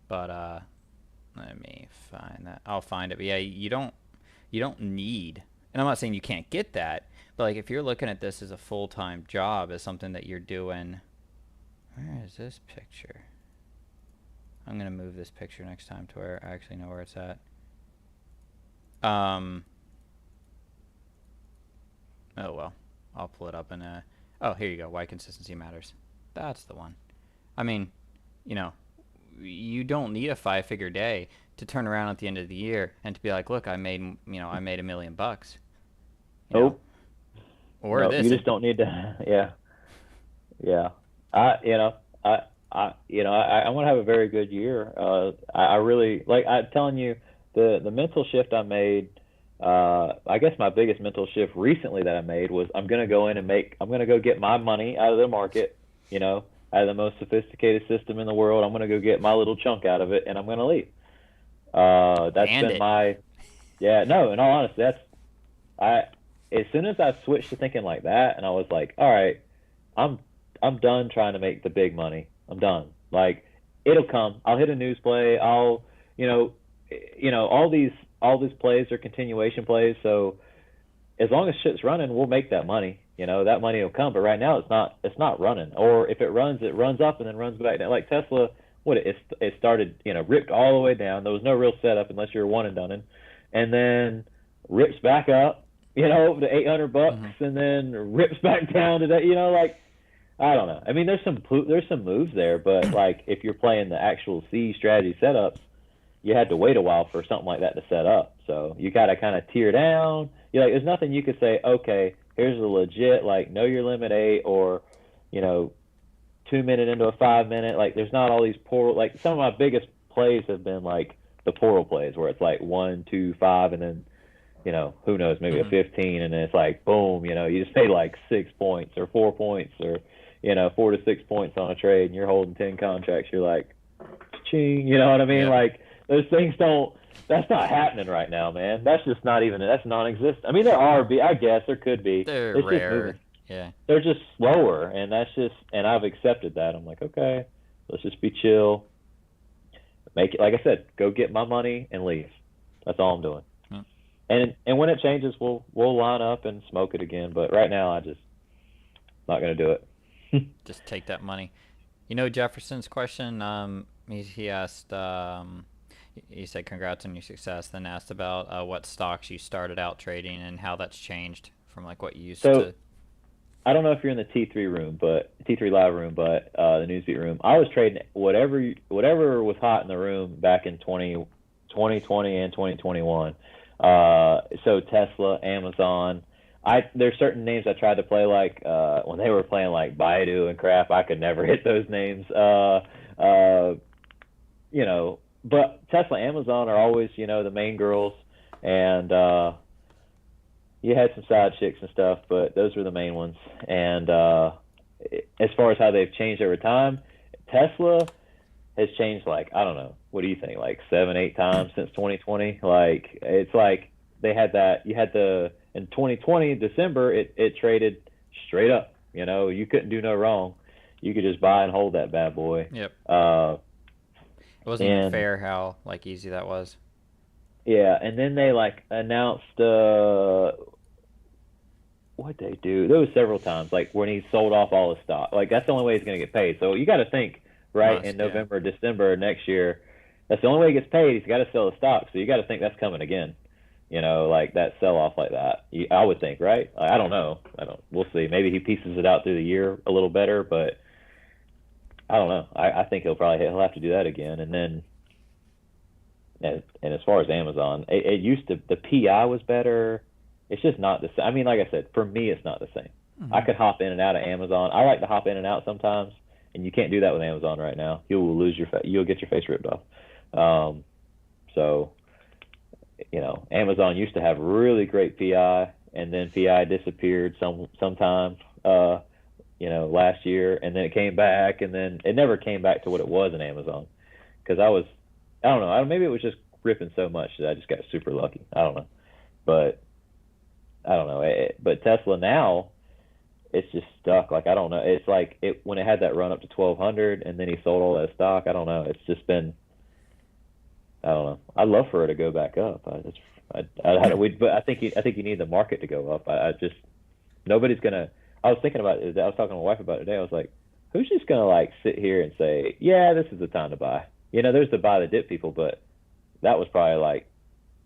but let me find that. I'll find it. But yeah, you don't need. And I'm not saying you can't get that, but like if you're looking at this as a full-time job, as something that you're doing. Where is this picture? I'm gonna move this picture next time to where I actually know where it's at. Um. Oh well, I'll pull it up in a. Oh, here you go. Why consistency matters. That's the one. I mean, you know, you don't need a 5-figure day to turn around at the end of the year and to be like, look, I made $1 million. You know, Nope. or No, this. you just don't need to. Yeah. Yeah. I, you know, I want to have a very good year. I really like. I'm telling you, the mental shift I made. I guess my biggest mental shift recently that I made was I'm gonna go in and I'm gonna go get my money out of the market. Out of the most sophisticated system in the world. I'm gonna go get my little chunk out of it, and I'm gonna leave. That's been Bandit. my. Yeah. No. In all honesty, I. As soon as I switched to thinking like that, and I was like, all right, I'm I'm done trying to make the big money. I'm done. Like it'll come. I'll hit a news play. You know, all these plays are continuation plays. So as long as shit's running, we'll make that money. That money will come. But right now, it's not running. Or if it runs up and then runs back down. Like Tesla, it started, ripped all the way down. There was no real setup unless you're one and done, and then rips back up, to $800, and then rips back down to that. Like I don't know. I mean, there's some moves there, but like if you're playing the actual C strategy setups, you had to wait a while for something like that to set up. So you got to kind of tear down. There's nothing you could say, okay, here's a legit, like, know your limit 8 or, 2-minute into a 5-minute. Like, there's not all these like, some of my biggest plays have been like the portal plays where it's like 1, 2, 5, and then, who knows, maybe a 15, and then it's like, boom, you just made like 6 points or 4 points or, 4 to 6 points on a trade and you're holding 10 contracts. You're like, ching, you know what I mean? Yeah. Like, those things that's not happening right now, man. That's just that's non-existent. I mean, I guess there could be. They're It's just rare. moving. Yeah. They're just slower, and and I've accepted that. I'm like, okay, let's just be chill. Make it, like I said, go get my money and leave. That's all I'm doing. And when it changes, we'll line up and smoke it again. But right now, I just not gonna do it. Just take that money. Jefferson's question. He asked. He said, "Congrats on your success." Then asked about what stocks you started out trading and how that's changed from like what you used to. I don't know if you're in the T3 room, but T3 live room, but the newsbeat room. I was trading whatever was hot in the room back in 2020 and 2021. So Tesla, Amazon. There's certain names I tried to play like when they were playing like Baidu and crap. I could never hit those names. But Tesla, Amazon are always the main girls, and you had some side chicks and stuff, but those were the main ones. And as far as how they've changed over time, Tesla has changed like, I don't know, what do you think, like 7, 8 times since 2020? Like it's like they had that. You had in 2020 December, it traded straight up. You couldn't do no wrong. You could just buy and hold that bad boy. Yep. It wasn't even fair how like easy that was. Yeah, and then they like announced what they do. There was several times like when he sold off all his stock. Like that's the only way he's going to get paid. So you got to think in November, December next year. That's the only way he gets paid. He's got to sell the stock. So you got to think that's coming again. Like that sell off like that. I would think, right? I don't know. We'll see. Maybe he pieces it out through the year a little better, but I don't know. I think he'll have to do that again. And then, and as far as Amazon, it used to, the PI was better. It's just not the same. I mean, like I said, for me, it's not the same. I could hop in and out of Amazon. I like to hop in and out sometimes, and you can't do that with Amazon right now. You'll get your face ripped off. So, Amazon used to have really great PI, and then PI disappeared sometime. Last year, and then it came back, and then it never came back to what it was in Amazon. Because I don't know, maybe it was just ripping so much that I just got super lucky. I don't know, but I don't know. But Tesla now, it's just stuck. Like, I don't know. It's like when it had that run up to 1,200, and then he sold all that stock. I don't know. It's just been. I don't know. I'd love for it to go back up. But I think you need the market to go up. I just nobody's gonna. I was thinking about it. I was talking to my wife about it today. I was like, who's just gonna like sit here and say, yeah, this is the time to buy? There's the buy the dip people, but that was probably like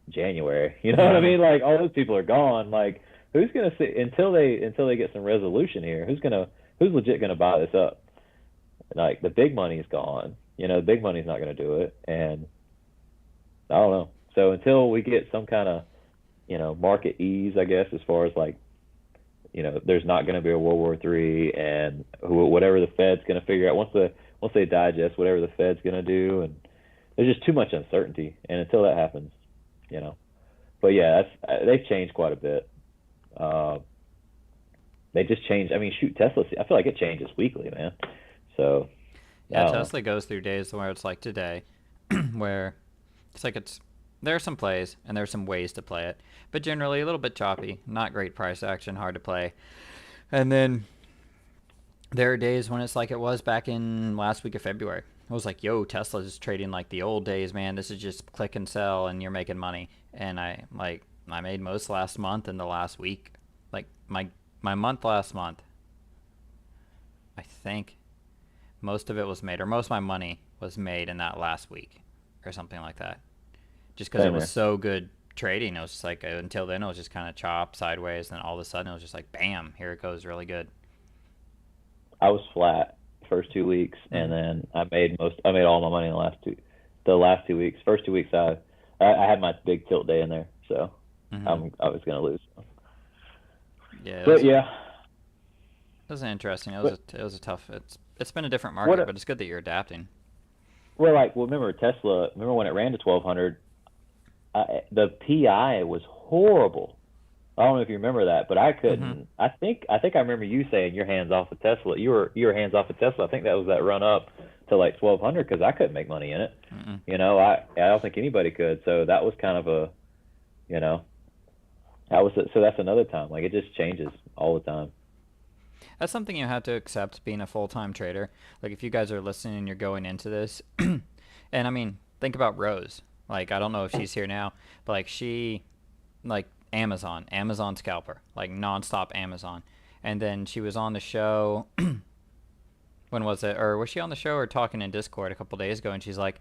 January. You know what I mean? Like all those people are gone. Like who's gonna sit until they get some resolution here? Who's legit gonna buy this up? Like the big money's gone. The big money's not gonna do it, and I don't know. So until we get some kind of market ease, I guess, as far as like there's not going to be a World War III, and whatever the Fed's going to figure out once they digest whatever the Fed's going to do, and there's just too much uncertainty. And until that happens, you know. But yeah, they've changed quite a bit. They just changed. I mean, shoot, Tesla. I feel like it changes weekly, man. So I Yeah, don't know. Tesla goes through days where it's like today, where there are some plays and there's some ways to play it, but generally a little bit choppy, not great price action, hard to play. And then there are days when it's like it was back in last week of February. I was like, yo, Tesla's trading like the old days, man. This is just click and sell and you're making money. And I made most last month and the last week. Like my month last month, I think most of it was made, or most of my money was made in that last week or something like that. Just because it Same was here. so good trading. It was just like until then it was just kind of chop sideways, and then all of a sudden it was just like bam, here it goes, really good. I was flat first 2 weeks, Mm-hmm. and then I made all my money in the last 2 weeks. First 2 weeks, I had my big tilt day in there, so Mm-hmm. I was gonna lose. Yeah, But yeah, it was interesting. but It was a tough. It's been a different market, what? but it's good that you're adapting. Remember Tesla? Remember when it ran to 1,200? The PI was horrible. I don't know if you remember that, but I Mm-hmm. couldn't. I remember you saying your hands off of Tesla. You were hands off of Tesla. I think that was that run up to like 1,200 because I couldn't make money in it. Mm-mm. I don't think anybody could. So that was kind of a you know so that's another time. Like it just changes all the time. That's something you have to accept being a full time trader. Like if you guys are listening and you're going into this, and I mean, think about Rose. Like I don't know if she's here now, but like like Amazon scalper, like nonstop Amazon. And then she was on the show. When was it? Or was she on the show or talking in Discord a couple days ago? And she's like,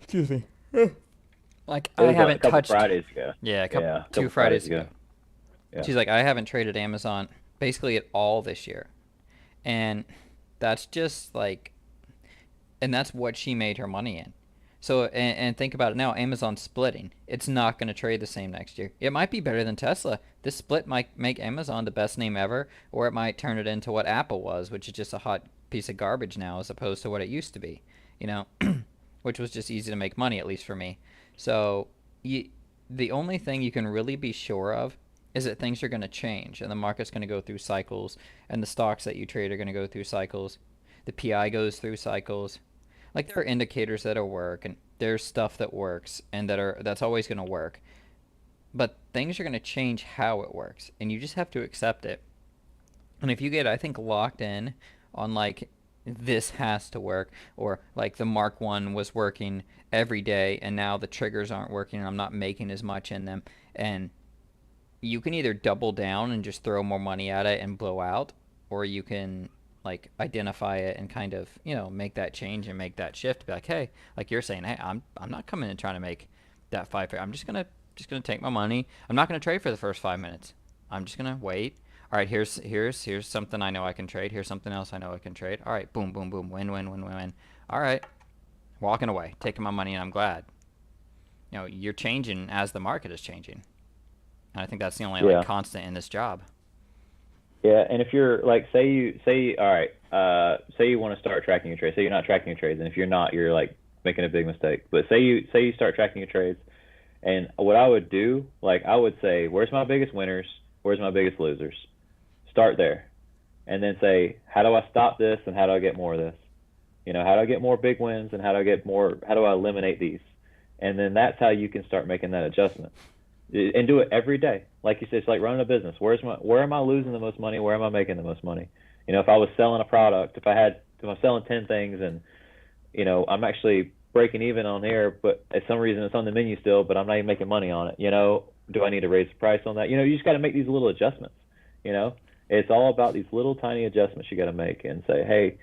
excuse me, like It I was a haven't couple touched. Fridays ago. Yeah, Yeah, a two couple Fridays Fridays ago. ago. Yeah. She's like, I haven't traded Amazon basically at all this year, and that's just like, and that's what she made her money in. So and think about it now, Amazon's splitting. It's not going to trade the same next year. It might be better than Tesla. This split might make Amazon the best name ever, or it might turn it into what Apple was, which is just a hot piece of garbage now as opposed to what it used to be, you know, which was just easy to make money, at least for me. So you, the only thing you can really be sure of is that things are going to change and the market's going to go through cycles, and the stocks that you trade are going to go through cycles. The PI goes through cycles. Like there are indicators that'll work, and there's stuff that works and that's always going to work. But things are going to change how it works, and you just have to accept it. And if you get, I think, locked in on like this has to work, or like the Mark One was working every day, and now the triggers aren't working, and I'm not making as much in them, and you can either double down and just throw more money at it and blow out, or you can like identify it and kind of make that change and make that shift. Be like, hey, like you're saying, hey, I'm not coming and trying to make that five. I'm just gonna take my money. I'm not gonna trade for the first 5 minutes. I'm just gonna wait. All right, here's something I know I can trade. Here's something else I know I can trade. All right, boom, boom, boom, win, win, win, win, win. All right, walking away, taking my money, and I'm glad. You're changing as the market is changing. And I think that's the only like Yeah. constant in this job. Yeah, and if you're like, all right, say you want to start tracking your trades. Say you're not tracking your trades, and if you're not, you're like making a big mistake. But say you start tracking your trades, and what I would do, like I would say, where's my biggest winners? Where's my biggest losers? Start there, and then say, how do I stop this, and how do I get more of this? How do I get more big wins, and how do I eliminate these? And then that's how you can start making that adjustment. and do it every day. Like you said, it's like running a business. Where am I losing the most money? Where am I making the most money? If I was selling a product, if I'm selling 10 things and, I'm actually breaking even on here, but at some reason it's on the menu still, but I'm not even making money on it. Do I need to raise the price on that? You just got to make these little adjustments. It's all about these little tiny adjustments you got to make and say, hey,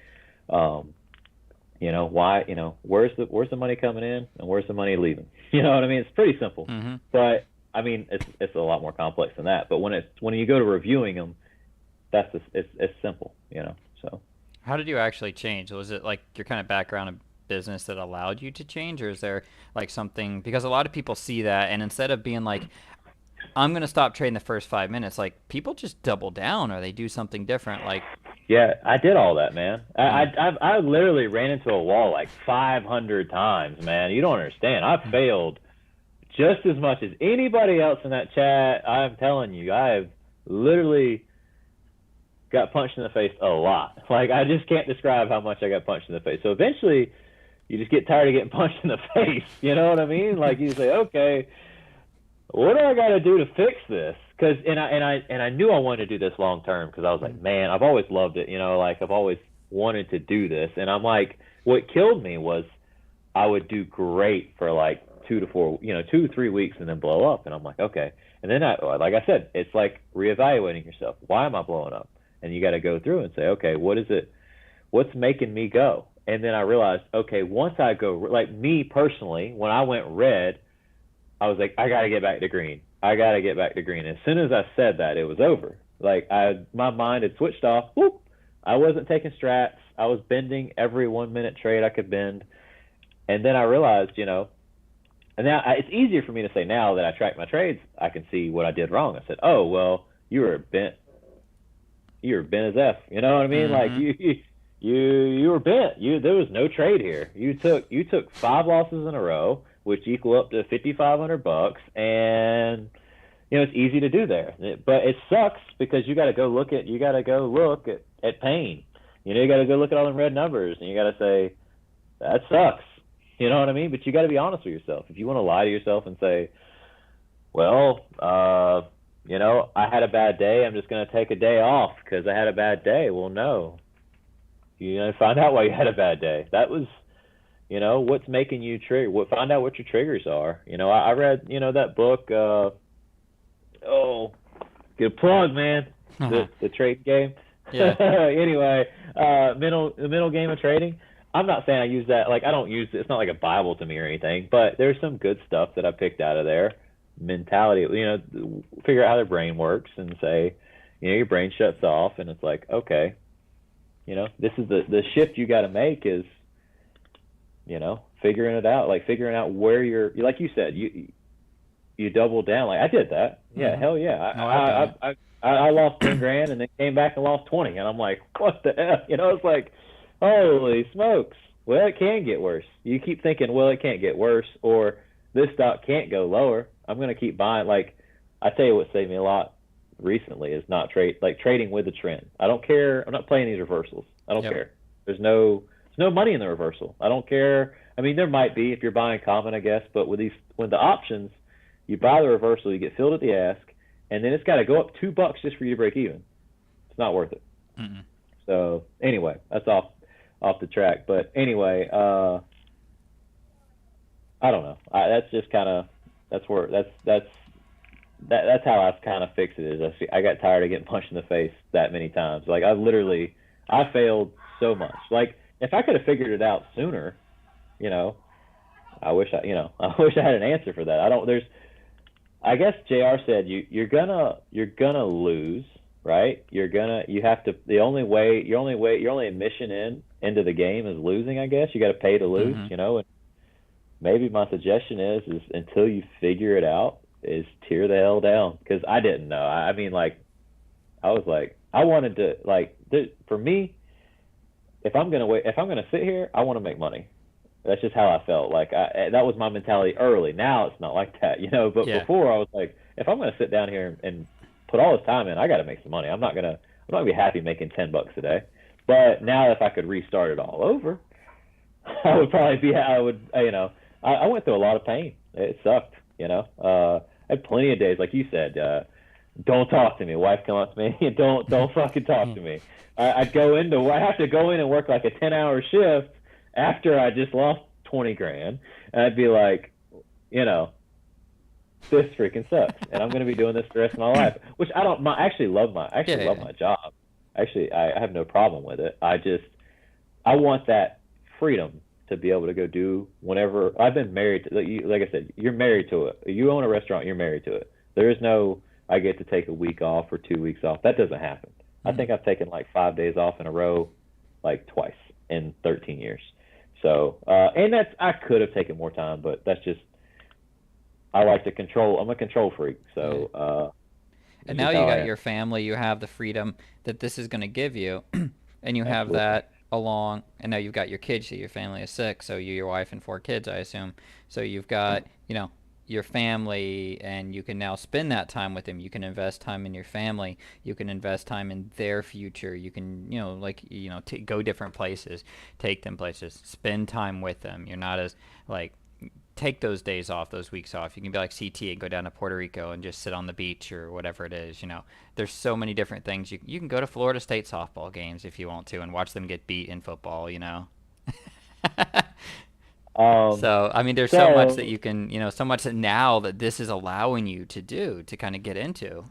why, where's the money coming in and where's the money leaving? You know what I mean? It's pretty simple, Mm-hmm. but I mean, it's a lot more complex than that. But when you go to reviewing them, it's simple, So How did you actually change? Was it like your kind of background in business that allowed you to change, or is there like something, because a lot of people see that and instead of being like, I'm gonna stop trading the first 5 minutes, like people just double down or they do something different. Like, yeah, I did all that, man. uh, I literally ran into a wall like 500 times, man. You don't understand. I failed just as much as anybody else in that chat. I'm telling you, I have literally got punched in the face a lot. Like, I just can't describe how much I got punched in the face. So eventually, you just get tired of getting punched in the face. You know what I mean? Like, you say, okay, what do I got to do to fix this? Because I knew I wanted to do this long term because I was like, man, I've always loved it. Like I've always wanted to do this, and I'm like, what killed me was I would do great for like 2 to 3 weeks, and then blow up, and I'm like, okay. And then like I said, it's like reevaluating yourself. Why am I blowing up? And you got to go through and say, okay, what's making me go? And then I realized, okay, once I go, like me personally, when I went red, I was like, I got to get back to green. I got to get back to green. As soon as I said that, it was over. Like my mind had switched off. Whoop. I wasn't taking strats. I was bending every 1 minute trade I could bend. And then I realized, and now it's easier for me to say now that I track my trades, I can see what I did wrong. I said, oh, well, you were bent as F. You know what I mean? mm-hmm. Like you were bent. There was no trade here. You took 5 losses in a row, which equal up to $5,500, and it's easy to do there. But it sucks because you got to go look at pain. You got to go look at all them red numbers, and you got to say that sucks. You know what I mean? But you got to be honest with yourself. If you want to lie to yourself and say, well, I had a bad day, I'm just going to take a day off because I had a bad day. Well, no. Find out why you had a bad day. That was, what's making you trigger. Find out what your triggers are. I read, that book. Good plug, man. The trade game. Yeah. Anyway, the mental game of trading. I'm not saying I use that. Like, I don't use it. It's not like a Bible to me or anything. But there's some good stuff that I picked out of there. Mentality, figure out how their brain works and say, your brain shuts off and it's like, okay, this is the shift you got to make is, figuring it out, like figuring out where you're, like you said, you double down. Like I did that. Yeah. Mm-hmm. Hell yeah. I lost 10 grand and then came back and lost 20. And I'm like, what the hell? It's like, holy smokes. Well, it can get worse. You keep thinking, well, it can't get worse, or this stock can't go lower. I'm going to keep buying. Like, I tell you what saved me a lot recently is not trading with the trend. I don't care. I'm not playing these reversals. I don't care. There's no money in the reversal. I don't care. I mean, there might be if you're buying common, I guess, but when the options, you buy the reversal, you get filled at the ask, and then it's got to go up $2 just for you to break even. It's not worth it. Mm-mm. So anyway, that's off the track. But anyway, I don't know. That's just kind of that's how I kind of fix it. Is I got tired of getting punched in the face that many times. Like I failed so much. Like if I could have figured it out sooner, I wish I had an answer for that. I guess JR said you're gonna lose, right? Your only admission into the game is losing, I guess. You got to pay to lose, Mm-hmm. and maybe my suggestion is until you figure it out is tear the hell down, because I didn't know. I mean, like, I was like, I wanted to, like, for me, if I'm gonna sit here, I want to make money. That's just how I felt. Like that was my mentality early. Now it's not like that, But before I was like, if I'm gonna sit down here and put all this time in, I got to make some money. I'm not gonna be happy making $10 a day. But now, if I could restart it all over, I would probably be. I went through a lot of pain. It sucked, had plenty of days, like you said. Don't talk to me. Wife come up to me. Don't fucking talk to me. I have to go in and work like a 10-hour shift after I just lost 20 grand, and I'd be like, you know, this freaking sucks, and I'm going to be doing this the rest of my life. Which I don't. I actually love Yeah, love yeah. my job. Actually, I have no problem with it. I want that freedom to be able to go do whenever. I've been married to, like I said, you're married to it. You own a restaurant, you're married to it. There is no, I get to take a week off or 2 weeks off. That doesn't happen. I Mm. think I've taken like 5 days off in a row, like twice in 13 years. So, and I could have taken more time, but that's just, I like to control. I'm a control freak. Yeah. So, And it's now just you how I got am. your family, you have the freedom that this is going to give you, and you have Absolutely. that along. And now you've got your kids, so your family is six, so you, your wife, and four kids, I assume. So you've got, your family, and you can now spend that time with them. You can invest time in your family. You can invest time in their future. You can, go different places, take them places, spend time with them. You're not as like take those days off, those weeks off. You can be like CT and go down to Puerto Rico and just sit on the beach or whatever it is. There's so many different things. You can go to Florida State softball games if you want to and watch them get beat in football. Um, So, I mean, there's so much that so you can, so much that now that this is allowing you to do to kind of get into.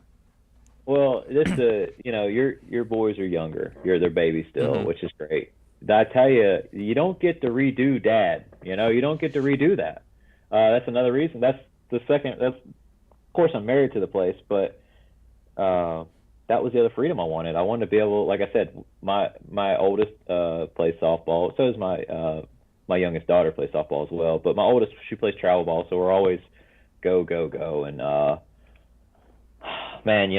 Well, your boys are younger. You're their baby still, Mm-hmm. which is great. I tell you, you don't get to redo dad. You don't get to redo that. That's another reason. That's the second. That's of course I'm married to the place, but uh, that was the other freedom I wanted. I wanted to be able, like I said, my oldest plays softball. So does my youngest daughter plays softball as well. But my oldest, she plays travel ball, so we're always go go go. And man,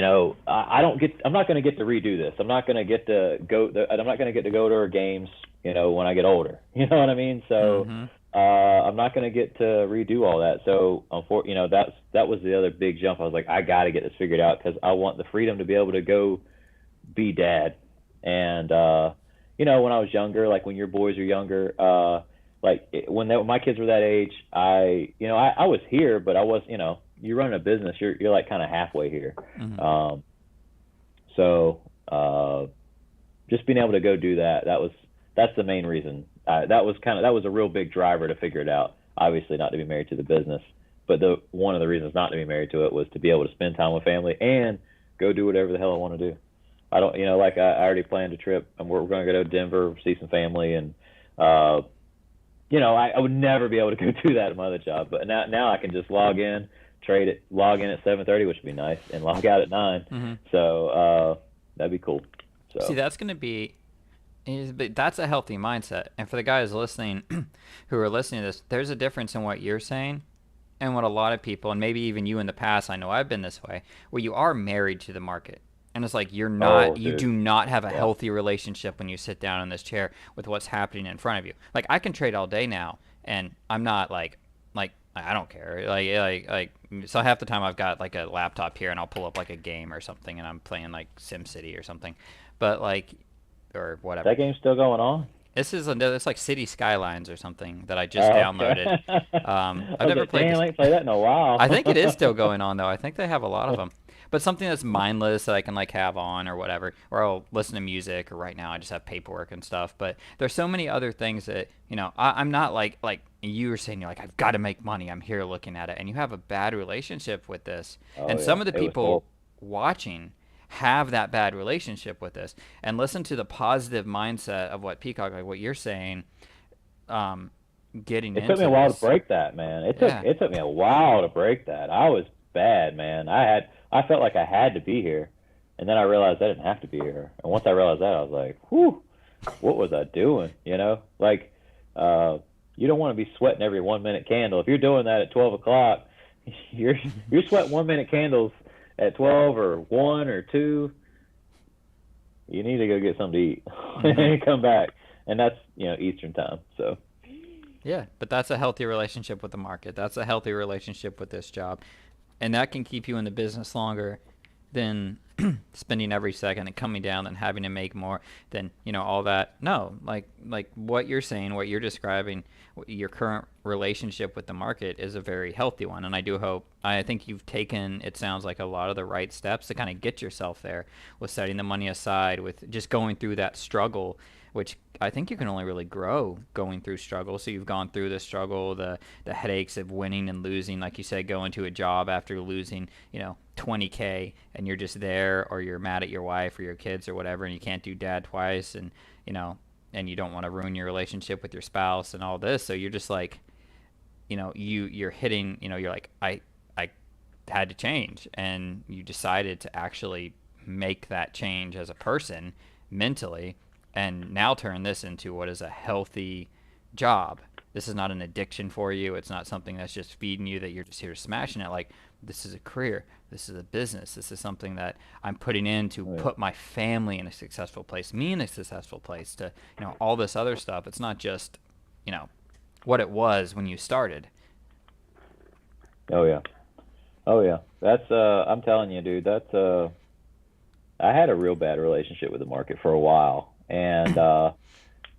I don't get. I'm not going to get to redo this. I'm not going to get to go. I'm not going to get to go to her games. When I get older. You know what I mean? So Mm-hmm. I'm not going to get to redo all that. So that was the other big jump. I was like, I got to get this figured out because I want the freedom to be able to go be dad. And when I was younger, like when your boys are younger, when my kids were that age, I was here, but I was, you run a business, you're like kind of halfway here. Mm-hmm. Um, so just being able to go do that's the main reason. That was a real big driver to figure it out. Obviously, not to be married to the business, but the one of the reasons not to be married to it was to be able to spend time with family and go do whatever the hell I want to do. I don't, like I already planned a trip, and we're going to go to Denver, see some family, and uh, I would never be able to go do that at my other job. But now I can just log in at 7:30, which would be nice, and log out at 9. Mm-hmm. So that'd be cool. See, So that's going to be but that's a healthy mindset. And for the guys listening who are listening to this, there's a difference in what you're saying and what a lot of people, and maybe even you in the past, I know I've been this way, where you are married to the market. And it's like oh you dude, do not have a yeah, healthy relationship when you sit down in this chair with what's happening in front of you. Like I can trade all day now, and I'm not like I don't care. So half the time I've got like a laptop here, and I'll pull up like a game or something, and I'm playing like SimCity or something, but like or whatever. that game's still going on. It's like City Skylines or something that I just Oh, downloaded. okay. I've I was never like, played damn, this. I ain't played that in a while. I think it is still going on though. I think they have a lot of them. But something that's mindless that I can like have on or whatever, or I'll listen to music. Or right now I just have paperwork and stuff. But there's so many other things that I'm not like you were saying. You're like I've got to make money. I'm here looking at it, and you have a bad relationship with this. Oh And some yeah, of the it was people horrible. watching have that bad relationship with this, and listen to the positive mindset of what Peacock, like what you're saying, um, getting It took me into a while to this. break that, man. Yeah. It took me a while to break that. I was bad, man. I felt like I had to be here, and then I realized I didn't have to be here. And once I realized that, I was like, whew, what was I doing? Like, you don't want to be sweating every 1 minute candle. If you're doing that at 12 o'clock, you're you're sweating 1 minute candles at 12 or 1 or 2. You need to go get something to eat Hmm. and come back, and that's Eastern time. So Yeah, but that's a healthy relationship with the market. That's a healthy relationship with this job, and that can keep you in the business longer than spending every second and coming down and having to make more than all that. No, like what you're saying, what you're describing, your current relationship with the market is a very healthy one. And I think you've taken, it sounds like, a lot of the right steps to kind of get yourself there, with setting the money aside, with just going through that struggle, which I think you can only really grow going through struggle. So you've gone through the struggle, the headaches of winning and losing, like you said, going to a job after losing, 20K, and you're just there, or you're mad at your wife or your kids or whatever, and you can't do dad twice, and and you don't want to ruin your relationship with your spouse and all this. So you're just like, you're hitting, you're like, I had to change, and you decided to actually make that change as a person mentally, and now turn this into what is a healthy job. This is not an addiction for you. It's not something that's just feeding you, that you're just here smashing it. Like, this is a career. This is a business. This is something that I'm putting in to put my family in a successful place, me in a successful place, to, all this other stuff. It's not just, what it was when you started. Oh yeah. Oh yeah. That's I'm telling you, dude, that's I had a real bad relationship with the market for a while. And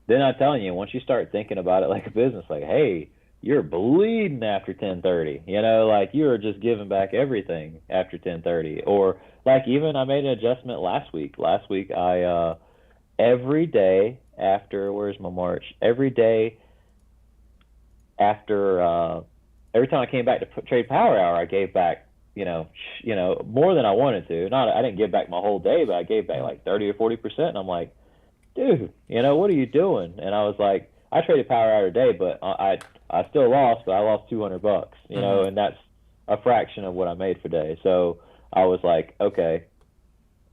then I'm telling you, once you start thinking about it like a business, like, hey, you're bleeding after 10:30, like you're just giving back everything after 10:30. Or like, even I made an adjustment last week. Last week I every day after, where's my March? Every day after every time I came back to trade power hour, I gave back, more than I wanted to. Not, I didn't give back my whole day, but I gave back like 30 or 40%. And I'm like, dude, what are you doing? And I was like, I traded power hour today, but I still lost, but I lost $200, and that's a fraction of what I made for day. So I was like, okay,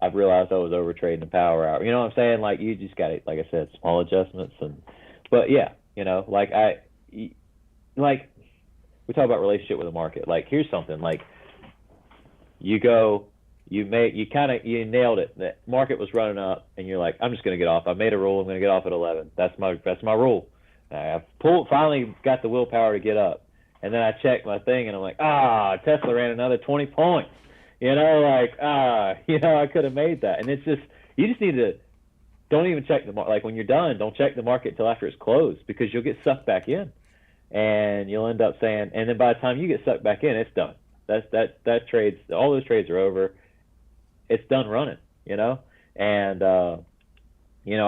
I've realized I was over trading the power hour. You know what I'm saying? Like, you just got to, like I said, small adjustments. But yeah, like we talk about relationship with the market. Like, here's something, like, you nailed it. The market was running up, and you're like, I'm just going to get off. I made a rule. I'm going to get off at 11. That's my rule. I finally got the willpower to get up, and then I checked my thing, and I'm like, Tesla ran another 20 points. I could have made that. And it's just, you just need to, don't even check the market. Like, when you're done, don't check the market until after it's closed, because you'll get sucked back in, and you'll end up saying, and then by the time you get sucked back in, it's done. That trades, all those trades are over. It's done running, and I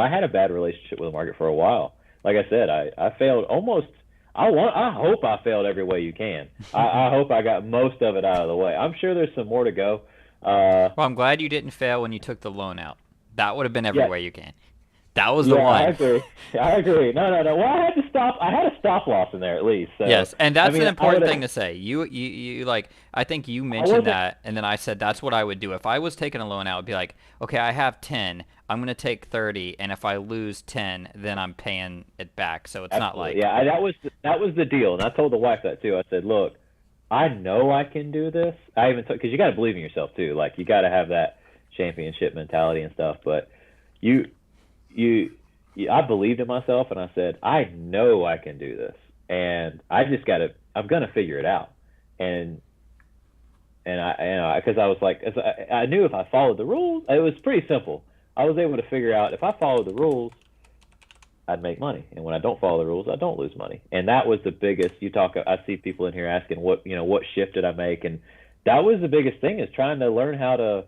had a bad relationship with the market for a while. Like I said, I failed almost. I hope I failed every way you can. I hope I got most of it out of the way. I'm sure there's some more to go. Well, I'm glad you didn't fail when you took the loan out. That would have been every way you can. That was the one. I agree. No. Well, I had a stop loss in there at least. So, yes, and that's an important thing to say. You like, I think you mentioned that, and then I said that's what I would do. If I was taking a loan out, I'd be like, okay, I have 10. I'm going to take 30, and if I lose 10, then I'm paying it back. So it's not like... Yeah, that was the deal, and I told the wife that too. I said, look, I know I can do this. I even because you got to believe in yourself too. Like, you got to have that championship mentality and stuff. But I believed in myself, and I said, I know I can do this, and I'm gonna figure it out. And because I was like, I knew if I followed the rules, it was pretty simple. I was able to figure out if I followed the rules, I'd make money, and when I don't follow the rules, I don't lose money. And that was the biggest. I see people in here asking what shift did I make, and that was the biggest thing, is trying to learn how to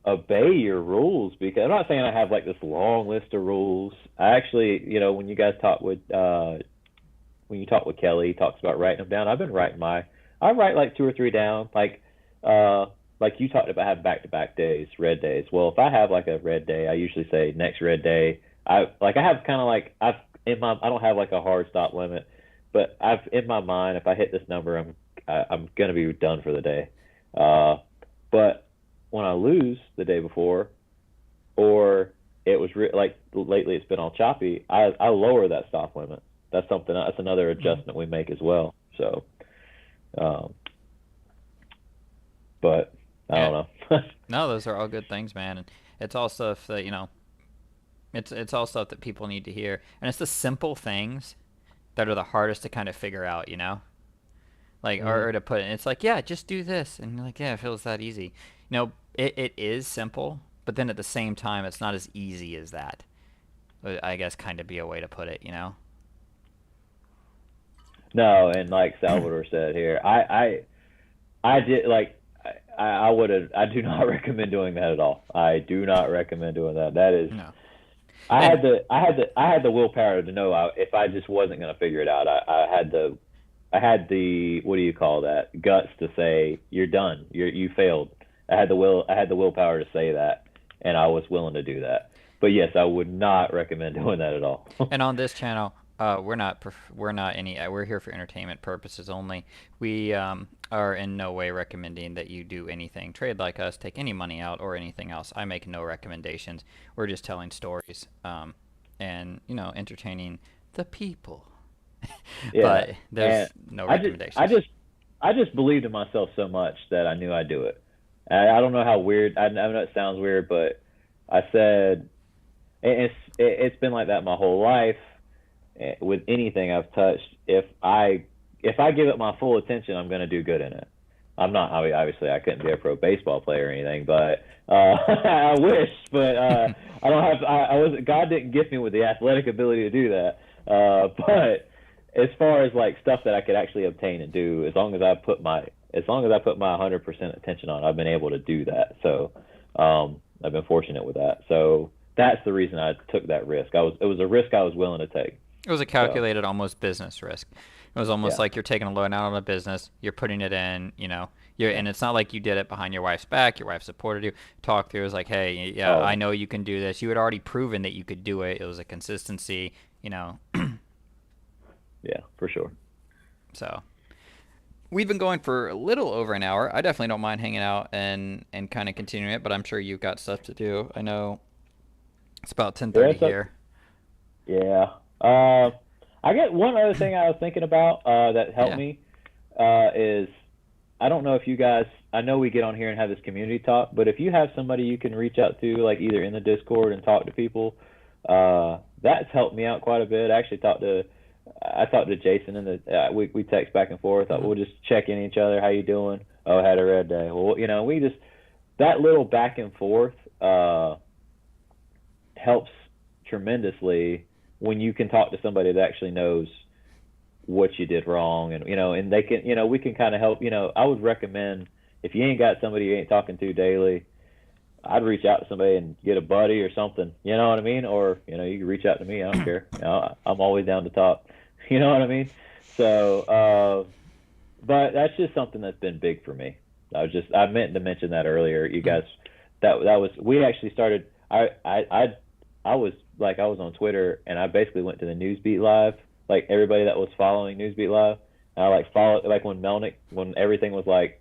obey your rules. Because I'm not saying I have like this long list of rules. I actually, when you guys talk with Kelly, he talks about writing them down. I've been writing I write like 2 or 3 down, like you talked about having back-to-back days, red days. Well, if I have like a red day, I usually say next red day. I have kind of like, I don't have like a hard stop limit, but in my mind, if I hit this number, I'm gonna be done for the day. But when I lose the day before, or it was like lately it's been all choppy, I lower that stop limit. That's another adjustment we make as well. So, but I don't know. No, those are all good things, man. And it's all stuff that, it's all stuff that people need to hear. And it's the simple things that are the hardest to kind of figure out, like, or to put it. It's like, yeah, just do this. And you're like, yeah, it feels that easy. It is simple, but then at the same time, it's not as easy as that. I guess kind of be a way to put it, No, and like Salvador said here, I did like I would have. I do not recommend doing that at all. I do not recommend doing that. That is, No. I And had the willpower to know if I just wasn't going to figure it out. I had the what do you call that, guts to say you're done. You failed. I had the willpower to say that, and I was willing to do that. But yes, I would not recommend doing that at all. And on this channel, we're not any we're here for entertainment purposes only. We are in no way recommending that you do anything trade like us, take any money out or anything else. I make no recommendations. We're just telling stories, and entertaining the people. Yeah, But there's and no I just I recommendations. just I just believed in myself so much that I knew I'd do it. I don't know how weird. I know it sounds weird, but I said it's been like that my whole life. With anything I've touched, if I give it my full attention, I'm going to do good in it. I'm not. I mean, obviously, I couldn't be a pro baseball player or anything, but I wish. But I don't have. I was. God didn't gift me with the athletic ability to do that. But as far as like stuff that I could actually obtain and do, as long as I put my 100% attention on, I've been able to do that. So I've been fortunate with that. So that's the reason I took that risk. It was a risk I was willing to take. It was a So calculated, almost business risk. It was almost yeah. like you're taking a loan out on a business, you're putting it in, and it's not like you did it behind your wife's back. Your wife supported you, talked through. It was like, hey, yeah, I Oh know you can do this. You had already proven that you could do it. It was a consistency, you know. yeah, for sure. So we've been going for a little over an hour. I definitely don't mind hanging out and kind of continuing it, but I'm sure you've got stuff to do. I know it's about Yeah. 10:30 So here. yeah. I get one other thing I was thinking about that helped Yeah. me is I don't know if you guys. I know we get on here and have this community talk, but if you have somebody you can reach out to, like either in the Discord and talk to people, that's helped me out quite a bit. I talked to Jason and we text back and forth. Hmm. We'll just check in each other. How you doing? Oh, had a red day. Well, we just that little back and forth helps tremendously when you can talk to somebody that actually knows what you did wrong, and they can, we can kind of help. I would recommend if you ain't got somebody you ain't talking to daily, I'd reach out to somebody and get a buddy or something. You know what I mean? Or you can reach out to me. I don't care. I'm always down to talk. You know what I mean? So, but that's just something that's been big for me. I meant to mention that earlier. You guys, that was we actually started. I was on Twitter and I basically went to the Newsbeat Live, like everybody that was following Newsbeat Live. And I like followed like when everything was like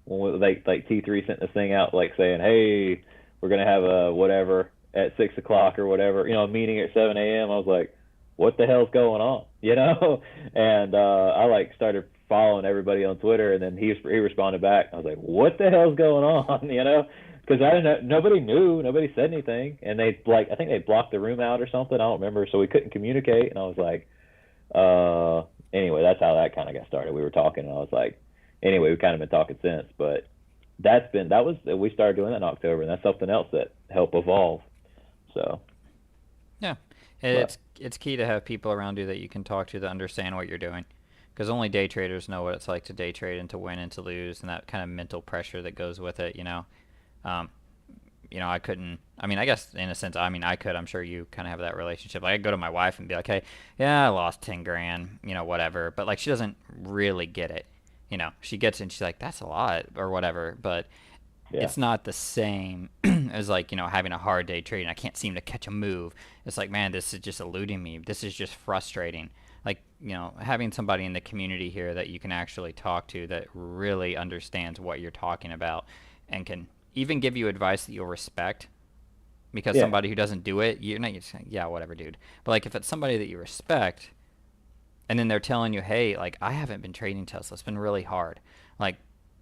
when like T3 sent this thing out like saying, hey, we're gonna have a whatever at 6 o'clock or whatever, a meeting at 7 a.m. I was like, what the hell's going on, And I like started following everybody on Twitter, and then he responded back. I was like, what the hell's going on, Because I didn't know, nobody knew, nobody said anything, and I think they blocked the room out or something. I don't remember, so we couldn't communicate. And I was like, anyway, that's how that kind of got started. We were talking, and I was like, anyway, we've kind of been talking since, but we started doing that in October, and that's something else that helped evolve. So, Yeah, but it's key to have people around you that you can talk to that understand what you're doing, because only day traders know what it's like to day trade and to win and to lose, and that kind of mental pressure that goes with it. Um, I couldn't. I mean, I guess in a sense, I mean, I could. I'm sure you kind of have that relationship. Like, I go to my wife and be like, "Hey, yeah, I lost 10 grand, whatever." But like, she doesn't really get it. She gets it and she's like, "That's a lot," or whatever. But yeah, it's not the same as like having a hard day trading. I can't seem to catch a move. It's like, man, this is just eluding me. This is just frustrating. Like, having somebody in the community here that you can actually talk to that really understands what you're talking about and can even give you advice that you'll respect, because yeah, somebody who doesn't do it, you're not just saying, yeah, whatever, dude. But like, if it's somebody that you respect and then they're telling you, hey, like, I haven't been trading Tesla, it's been really hard, like,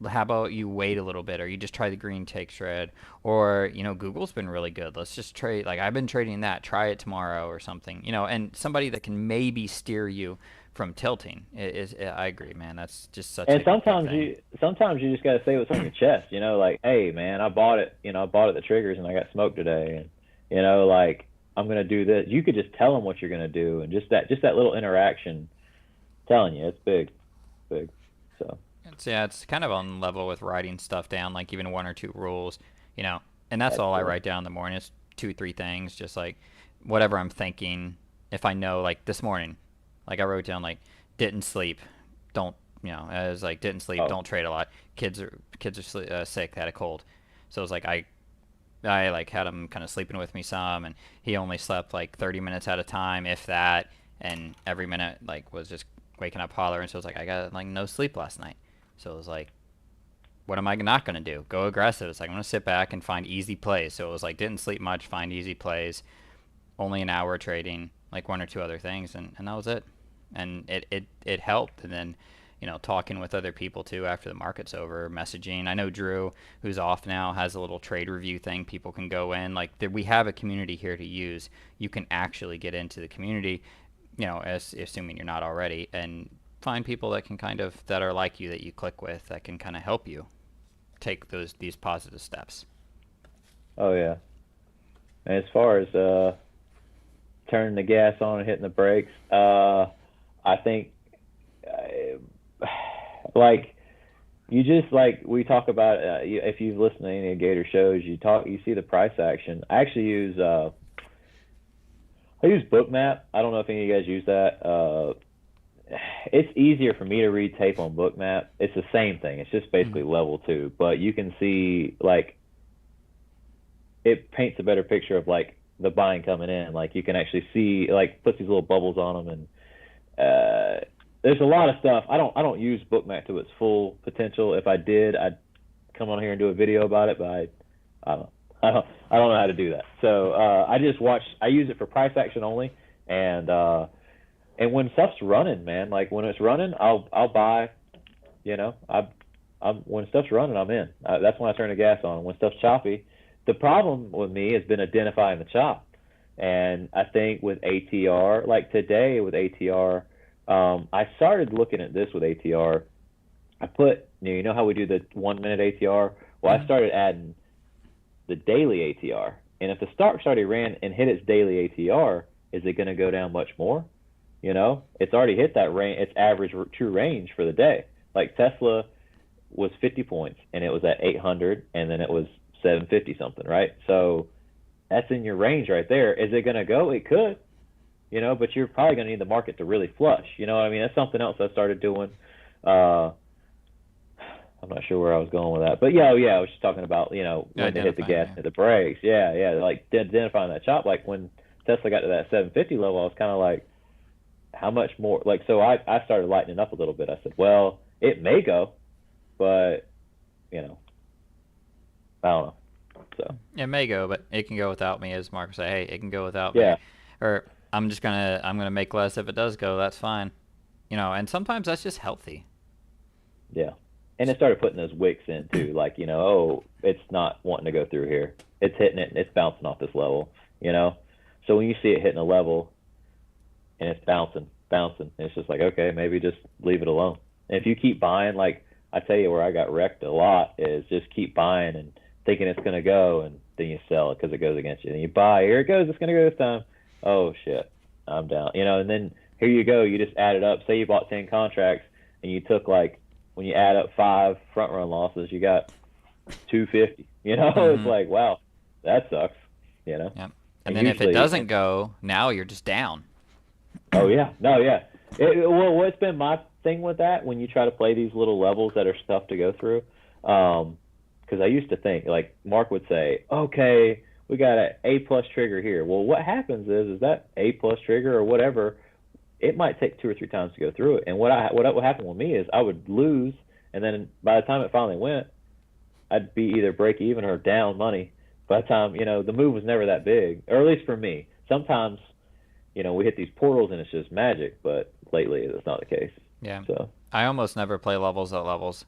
how about you wait a little bit, or you just try the green take shred, or Google's been really good, let's just trade, like, I've been trading that, try it tomorrow or something, and somebody that can maybe steer you from tilting is, I agree, man, that's just such and a big thing. sometimes you just got to say what's on your chest, like, hey, man, I bought it, I bought it at the triggers and I got smoked today, and like I'm gonna do this. You could just tell them what you're gonna do, and just that little interaction telling you, it's big, big. So Yeah, it's kind of on level with writing stuff down, like even one or two rules, you know. And that's all I absolutely. write down in the morning. It's two, three things, just like whatever I'm thinking. If I know, like this morning, like I wrote down like didn't sleep, don't I was like didn't sleep, Oh, don't trade a lot. Kids are sick, they had a cold, so it was like I like had him kind of sleeping with me some, and he only slept like 30 minutes at a time, if that, and every minute like was just waking up hollering. So it was like I got like no sleep last night. So it was like, what am I not gonna do? Go aggressive. It's like I'm gonna sit back and find easy plays. So it was like didn't sleep much, find easy plays, only an hour trading, like one or two other things, and that was it. And it helped. And then, talking with other people too after the market's over, messaging. I know Drew, who's off now, has a little trade review thing people can go in. Like we have a community here to use. You can actually get into the community, as assuming you're not already, and find people that can that are like you, that you click with, that can kind of help you take these positive steps. oh yeah. And as far as turning the gas on and hitting the brakes, I think like you just like we talk about if you've listened to any of Gator shows, you see the price action. I actually use Bookmap. I don't know if any of you guys use that. It's easier for me to read tape on Bookmap. It's the same thing. It's just basically Mm-hmm. level two, but you can see like it paints a better picture of like the buying coming in. Like you can actually see like puts these little bubbles on them, and there's a lot of stuff. I don't use Bookmap to its full potential. If I did, I'd come on here and do a video about it, but I don't I don't know how to do that. So I just watch. I use it for price action only, and when stuff's running, man, like when it's running, I'll buy. You know, I'm when stuff's running, I'm in. That's when I turn the gas on. When stuff's choppy, the problem with me has been identifying the chop. And I think with ATR, like today with ATR, I started looking at this with ATR. I put, you know how we do the 1 minute ATR? Well, I Mm-hmm. started adding the daily ATR. And if the stock's already ran and hit its daily ATR, is it going to go down much more? You know, it's already hit that range, its average true range for the day. Like Tesla was 50 points and it was at 800 and then it was 750 something, right? So that's in your range right there. Is it going to go? It could, but you're probably going to need the market to really flush. You know what I mean? That's something else I started doing. Uh, I'm not sure where I was going with that, but yeah, oh, yeah, I was just talking about when to hit the Identifying, gas, yeah. hit the brakes. Yeah, yeah, like identifying that chop. Like when Tesla got to that 750 level, I was kind of like, how much more? Like, so I started lightening up a little bit. I said, well, it may go, but you know, I don't know. So It may go, but it can go without me, as Mark say. Hey, it can go without me, yeah, or I'm gonna make less if it does go. That's fine, And sometimes that's just healthy. yeah. And it started putting those wicks in too, like oh, it's not wanting to go through here. It's hitting it, and it's bouncing off this level. You know, so when you see it hitting a level and it's bouncing, bouncing, it's just like okay, maybe just leave it alone. And if you keep buying, like I tell you, where I got wrecked a lot is just keep buying and thinking it's gonna go, and then you sell it because it goes against you. And you buy, here it goes, it's gonna go this time. Oh shit, I'm down. And then here you go, you just add it up. Say you bought 10 contracts and you took like when you add up 5 front run losses, you got 250. It's Mm-hmm. like wow, that sucks. You know, Yep. And and then if it usually doesn't go, now you're just down. oh yeah, no, yeah. Well, what's been my thing with that when you try to play these little levels that are tough to go through? Because I used to think like Mark would say, okay, we got an A plus trigger here. Well, what happens is that A plus trigger or whatever, it might take 2 or 3 times to go through it. And what would happen with me is I would lose, and then by the time it finally went, I'd be either break even or down money. By the time the move was never that big, or at least for me. Sometimes we hit these portals and it's just magic, but lately that's not the case. Yeah. So, I almost never play levels at levels.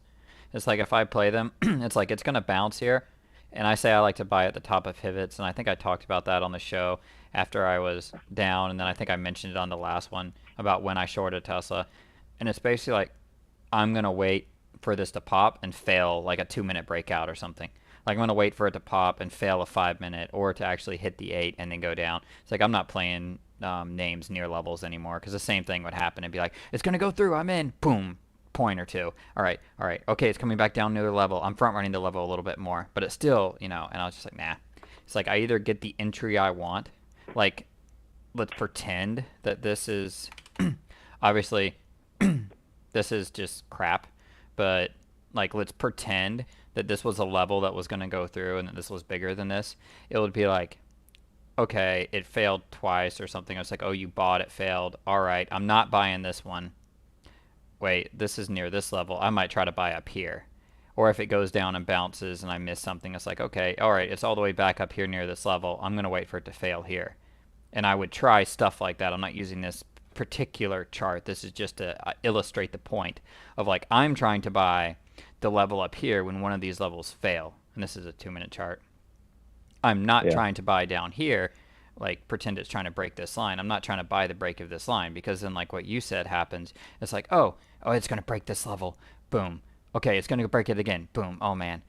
It's like if I play them, it's like it's gonna bounce here, and I say I like to buy at the top of pivots, and I think I talked about that on the show after I was down, and then I think I mentioned it on the last one about when I shorted Tesla, and it's basically like I'm gonna wait for this to pop and fail like a 2 minute breakout or something. Like I'm gonna wait for it to pop and fail a 5 minute, or to actually hit the 8 and then go down. It's like I'm not playing names near levels anymore, because the same thing would happen and be like, it's gonna go through. I'm in. Boom. Point or two. All right. All right. Okay, it's coming back down near the level. I'm front running the level a little bit more, but it's still, and I was just like, nah. It's like I either get the entry I want, like let's pretend that this is obviously this is just crap, but like let's pretend that this was a level that was going to go through and that this was bigger than this. It would be like, okay, it failed twice or something. I was like, oh, you bought it, failed. All right, I'm not buying this one. Wait, this is near this level. I might try to buy up here. Or if it goes down and bounces and I miss something, it's like, okay, all right, it's all the way back up here near this level. I'm going to wait for it to fail here. And I would try stuff like that. I'm not using this particular chart. This is just to illustrate the point of like I'm trying to buy the level up here when one of these levels fail. And this is a 2-minute chart. I'm not trying to buy down here, like pretend it's trying to break this line. I'm not trying to buy the break of this line, because then like what you said happens. It's like, oh, it's going to break this level. Boom. Okay, it's going to break it again. Boom. Oh, man.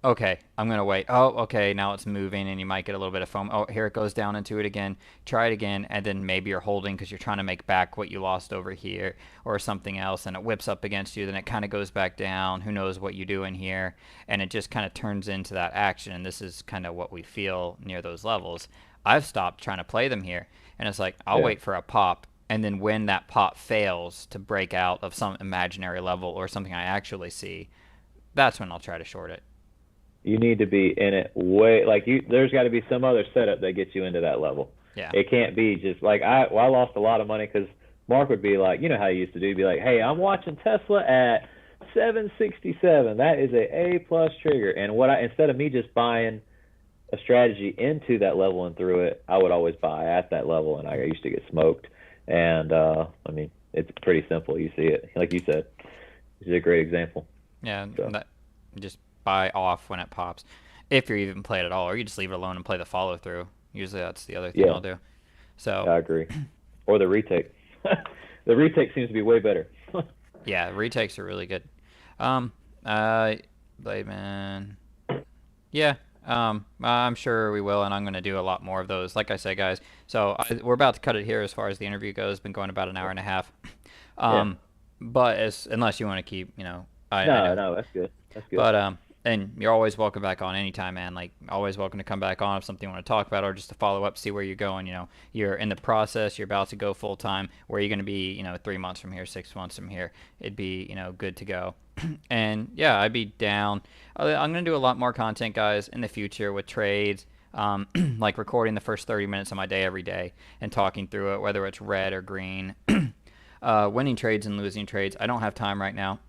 Okay, I'm going to wait. Oh, okay, now it's moving, and you might get a little bit of foam. Oh, here it goes down into it again. Try it again, and then maybe you're holding because you're trying to make back what you lost over here or something else, and it whips up against you. Then it kind of goes back down. Who knows what you do in here? And it just kind of turns into that action, and this is kind of what we feel near those levels. I've stopped trying to play them here, and it's like I'll wait for a pop, and then when that pop fails to break out of some imaginary level or something I actually see, that's when I'll try to short it. You need to be in it way like you. There's got to be some other setup that gets you into that level. Yeah. It can't be just like I lost a lot of money because Mark would be like, you know how he used to do, he'd be like, hey, I'm watching Tesla at 767. That is a plus trigger. And instead of me just buying a strategy into that level and through it, I would always buy at that level, and I used to get smoked. And I mean, it's pretty simple. You see it, like you said. This is a great example. Yeah, so. Just buy off when it pops, if you're even play it at all, or you just leave it alone and play the follow through. Usually that's the other thing I'll do. So I agree. Or the retake. The retake seems to be way better. Yeah, retakes are really good. Blademan. Yeah, I'm sure we will, and I'm going to do a lot more of those. Like I said, guys, so we're about to cut it here as far as the interview goes. It's been going about an hour and a half. But unless you want to keep, no, that's good. That's good. But and you're always welcome back on anytime, man. Like always welcome to come back on if something you want to talk about, or just to follow up, see where you're going. You're in the process. You're about to go full time. Where are you going to be? 3 months from here, 6 months from here. It'd be good to go. And yeah, I'd be down. I'm going to do a lot more content, guys, in the future with trades. Like recording the first 30 minutes of my day every day and talking through it, whether it's red or green. Winning trades and losing trades. I don't have time right now.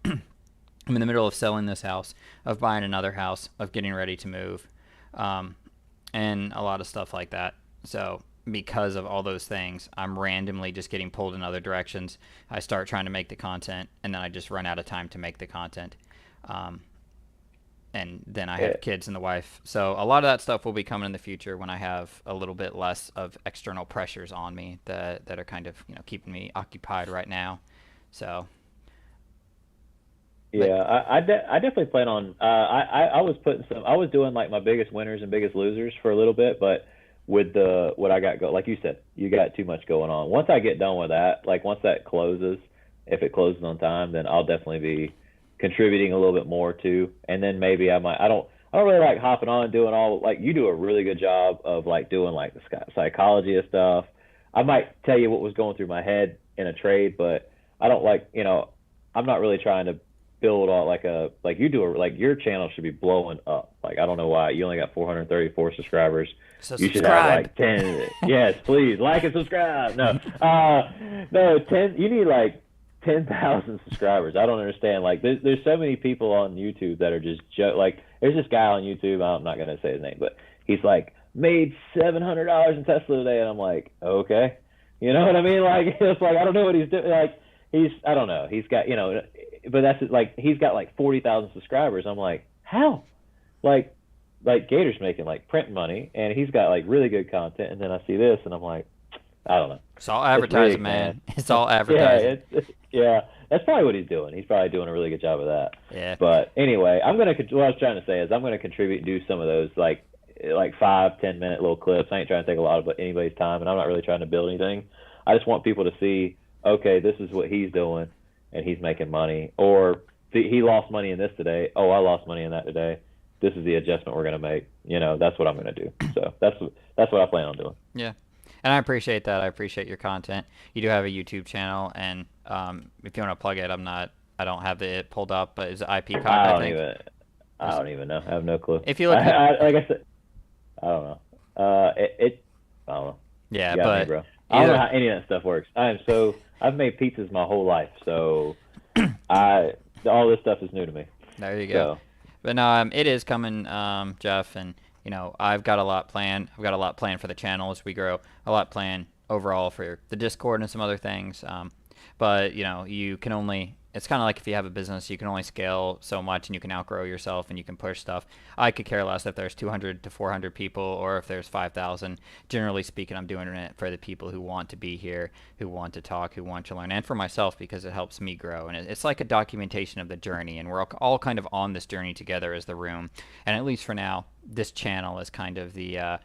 I'm in the middle of selling this house, of buying another house, of getting ready to move, and a lot of stuff like that. So because of all those things, I'm randomly just getting pulled in other directions. I start trying to make the content, and then I just run out of time to make the content. And then I have kids and the wife. So a lot of that stuff will be coming in the future when I have a little bit less of external pressures on me that are kind of keeping me occupied right now. So. Yeah, I definitely plan on. I was doing like my biggest winners and biggest losers for a little bit, but with what I got like you said, you got too much going on. Once I get done with that, like once that closes, if it closes on time, then I'll definitely be contributing a little bit more too. And then maybe I might. I don't really like hopping on and doing all, like you do a really good job of like doing like the psychology of stuff. I might tell you what was going through my head in a trade, but I don't like I'm not really trying to build all like you do your channel should be blowing up. Like I don't know why you only got 434 subscribers. So you subscribe. Should have like 10. Yes, please like and subscribe. No, 10. You need like 10,000 subscribers. I don't understand. Like there's so many people on YouTube that are just like there's this guy on YouTube. I'm not gonna say his name, but he's like made $700 in Tesla today, and I'm like, okay, you know what I mean? Like it's like I don't know what he's doing. Like I don't know. He's got but that's like he's got like 40,000 subscribers. I'm like, how? Like Gator's making like print money, and he's got like really good content, and then I see this, and I'm like, I don't know. It's all advertising, man. It's all advertising. Yeah, That's probably what he's doing. He's probably doing a really good job of that. Yeah. But anyway, what I was trying to say is I'm going to contribute and do some of those like 5-10 minute little clips. I ain't trying to take a lot of anybody's time, and I'm not really trying to build anything. I just want people to see, okay, this is what he's doing, and he's making money. Or he lost money in this today. Oh, I lost money in that today. This is the adjustment we're going to make. That's what I'm going to do. So that's what I plan on doing. Yeah. And I appreciate that. I appreciate your content. You do have a YouTube channel, and if you want to plug it, I don't have it pulled up, but is it Peacock, I think? I don't even know. I have no clue. If you look at, like I said, I don't know. I don't know. Yeah, You got but me, bro. I don't know how any of that stuff works. I've made pizzas my whole life, so all this stuff is new to me. There you go. So, But no, it is coming, Jeff, and I've got a lot planned. I've got a lot planned for the channel as we grow. A lot planned overall for the Discord and some other things. But you can only. It's kind of like if you have a business, you can only scale so much, and you can outgrow yourself, and you can push stuff. I could care less if there's 200 to 400 people, or if there's 5,000. Generally speaking, I'm doing it for the people who want to be here, who want to talk, who want to learn, and for myself because it helps me grow. And it's like a documentation of the journey, and we're all kind of on this journey together as the room. And at least for now, this channel is kind of the, at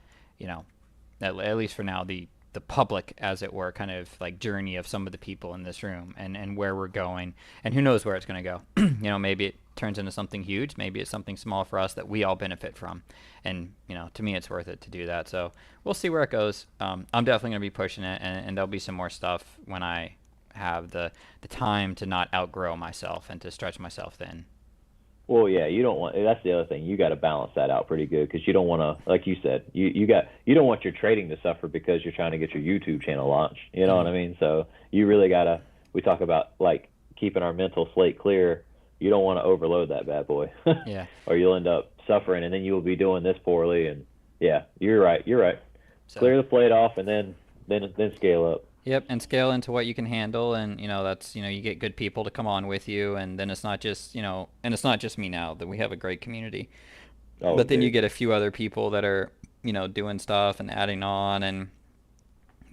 least for now, the public, as it were, kind of like journey of some of the people in this room and where we're going, and who knows where it's going to go. Maybe it turns into something huge, maybe it's something small for us that we all benefit from, and to me it's worth it to do that. So we'll see where it goes. I'm definitely going to be pushing it, and there'll be some more stuff when I have the time to not outgrow myself and to stretch myself thin. well, yeah, you don't want. That's the other thing. You got to balance that out pretty good because you don't want to, like you said, you don't want your trading to suffer because you're trying to get your YouTube channel launched. You know what I mean? So you really gotta. We talk about like keeping our mental slate clear. You don't want to overload that bad boy. Yeah. Or you'll end up suffering, and then you will be doing this poorly. And yeah, you're right. You're right. So, Clear the plate off, and then scale up. Yep, and scale into what you can handle, and that's you get good people to come on with you, and then it's not just and it's not just me now that we have a great community, Oh, but then you dude. get a few other people that are doing stuff and adding on, and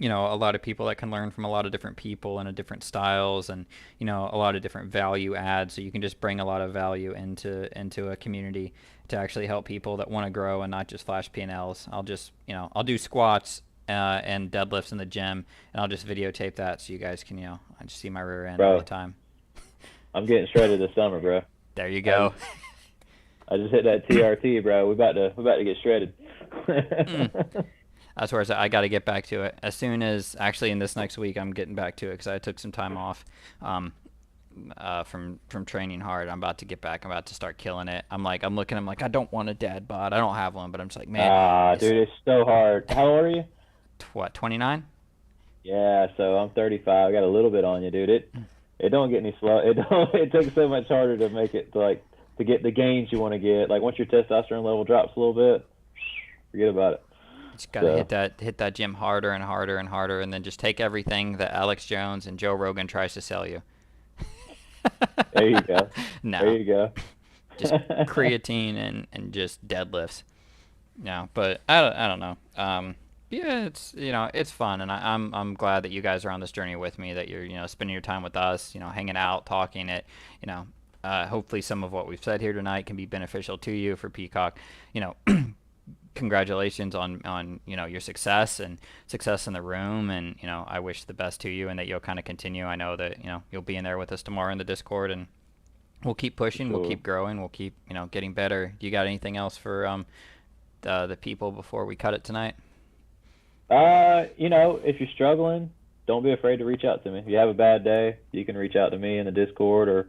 a lot of people that can learn from a lot of different people and different styles, and a lot of different value adds, so you can just bring a lot of value into a community to actually help people that want to grow and not just flash P&Ls. I'll just I'll do squats and deadlifts in the gym, and I'll just videotape that so you guys can I just see my rear end all Bro, the time. I'm getting shredded this summer, bro. There you go. I just hit that TRT, bro. We about to get shredded. That's where I got to get back to it as soon as actually in this next week I'm getting back to it because I took some time off from training hard. I'm about to get back. I'm about to start killing it. I'm looking. I'm like, I don't want a dad bod. I don't have one, but I'm just like, man. Dude, it's so hard. How old are you? What, 29? Yeah, so I'm 35. I got a little bit on you, dude. It don't get any slow. It don't. It takes so much harder to make it to get the gains you want to get. Like once your testosterone level drops a little bit, forget about it. Just gotta hit that gym harder and harder and harder, and then just take everything that Alex Jones and Joe Rogan tries to sell you. There you go. No, There you go. just creatine and just deadlifts. No, but I don't know. Yeah, it's fun, and I'm glad that you guys are on this journey with me. That you're spending your time with us, hanging out, talking. Hopefully some of what we've said here tonight can be beneficial to you for Peacock. Congratulations on your success and success in the room, and I wish the best to you and that you'll kind of continue. I know that you'll be in there with us tomorrow in the Discord, and we'll keep pushing, Cool. we'll keep growing, we'll keep getting better. Do you got anything else for the people before we cut it tonight? If you're struggling, don't be afraid to reach out to me. If you have a bad day, you can reach out to me in the Discord or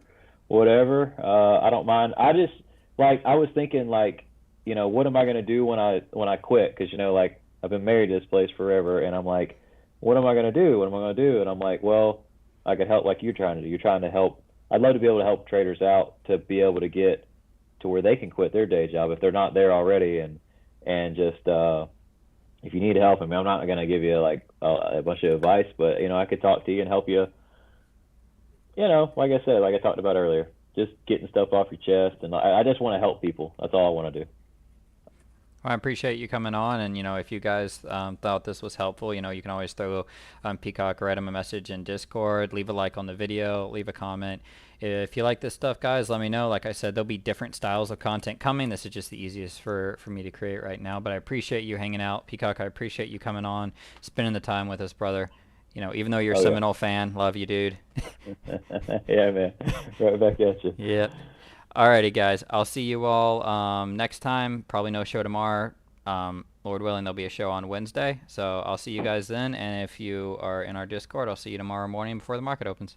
whatever. I don't mind. I just I was thinking what am I gonna do when I quit? Because I've been married to this place forever, and I'm like, what am I gonna do? What am I gonna do? And I'm like, well, I could help like you're trying to do. You're trying to help. I'd love to be able to help traders out to be able to get to where they can quit their day job if they're not there already, and just if you need help, I'm not gonna give you a bunch of advice, but I could talk to you and help you. Like I said, like I talked about earlier, just getting stuff off your chest, and I just want to help people. That's all I want to do. Well, I appreciate you coming on, and if you guys thought this was helpful, you can always throw Peacock or write him a message in Discord, leave a like on the video, leave a comment. If you like this stuff, guys, let me know. Like I said, there'll be different styles of content coming. This is just the easiest for me to create right now. But I appreciate you hanging out, Peacock. I appreciate you coming on, spending the time with us, brother. Even though you're a Oh yeah. Seminole fan, love you, dude. Yeah, man. Right back at you. Yep. Alrighty, guys. I'll see you all next time. Probably no show tomorrow. Lord willing, there'll be a show on Wednesday. So I'll see you guys then. And if you are in our Discord, I'll see you tomorrow morning before the market opens.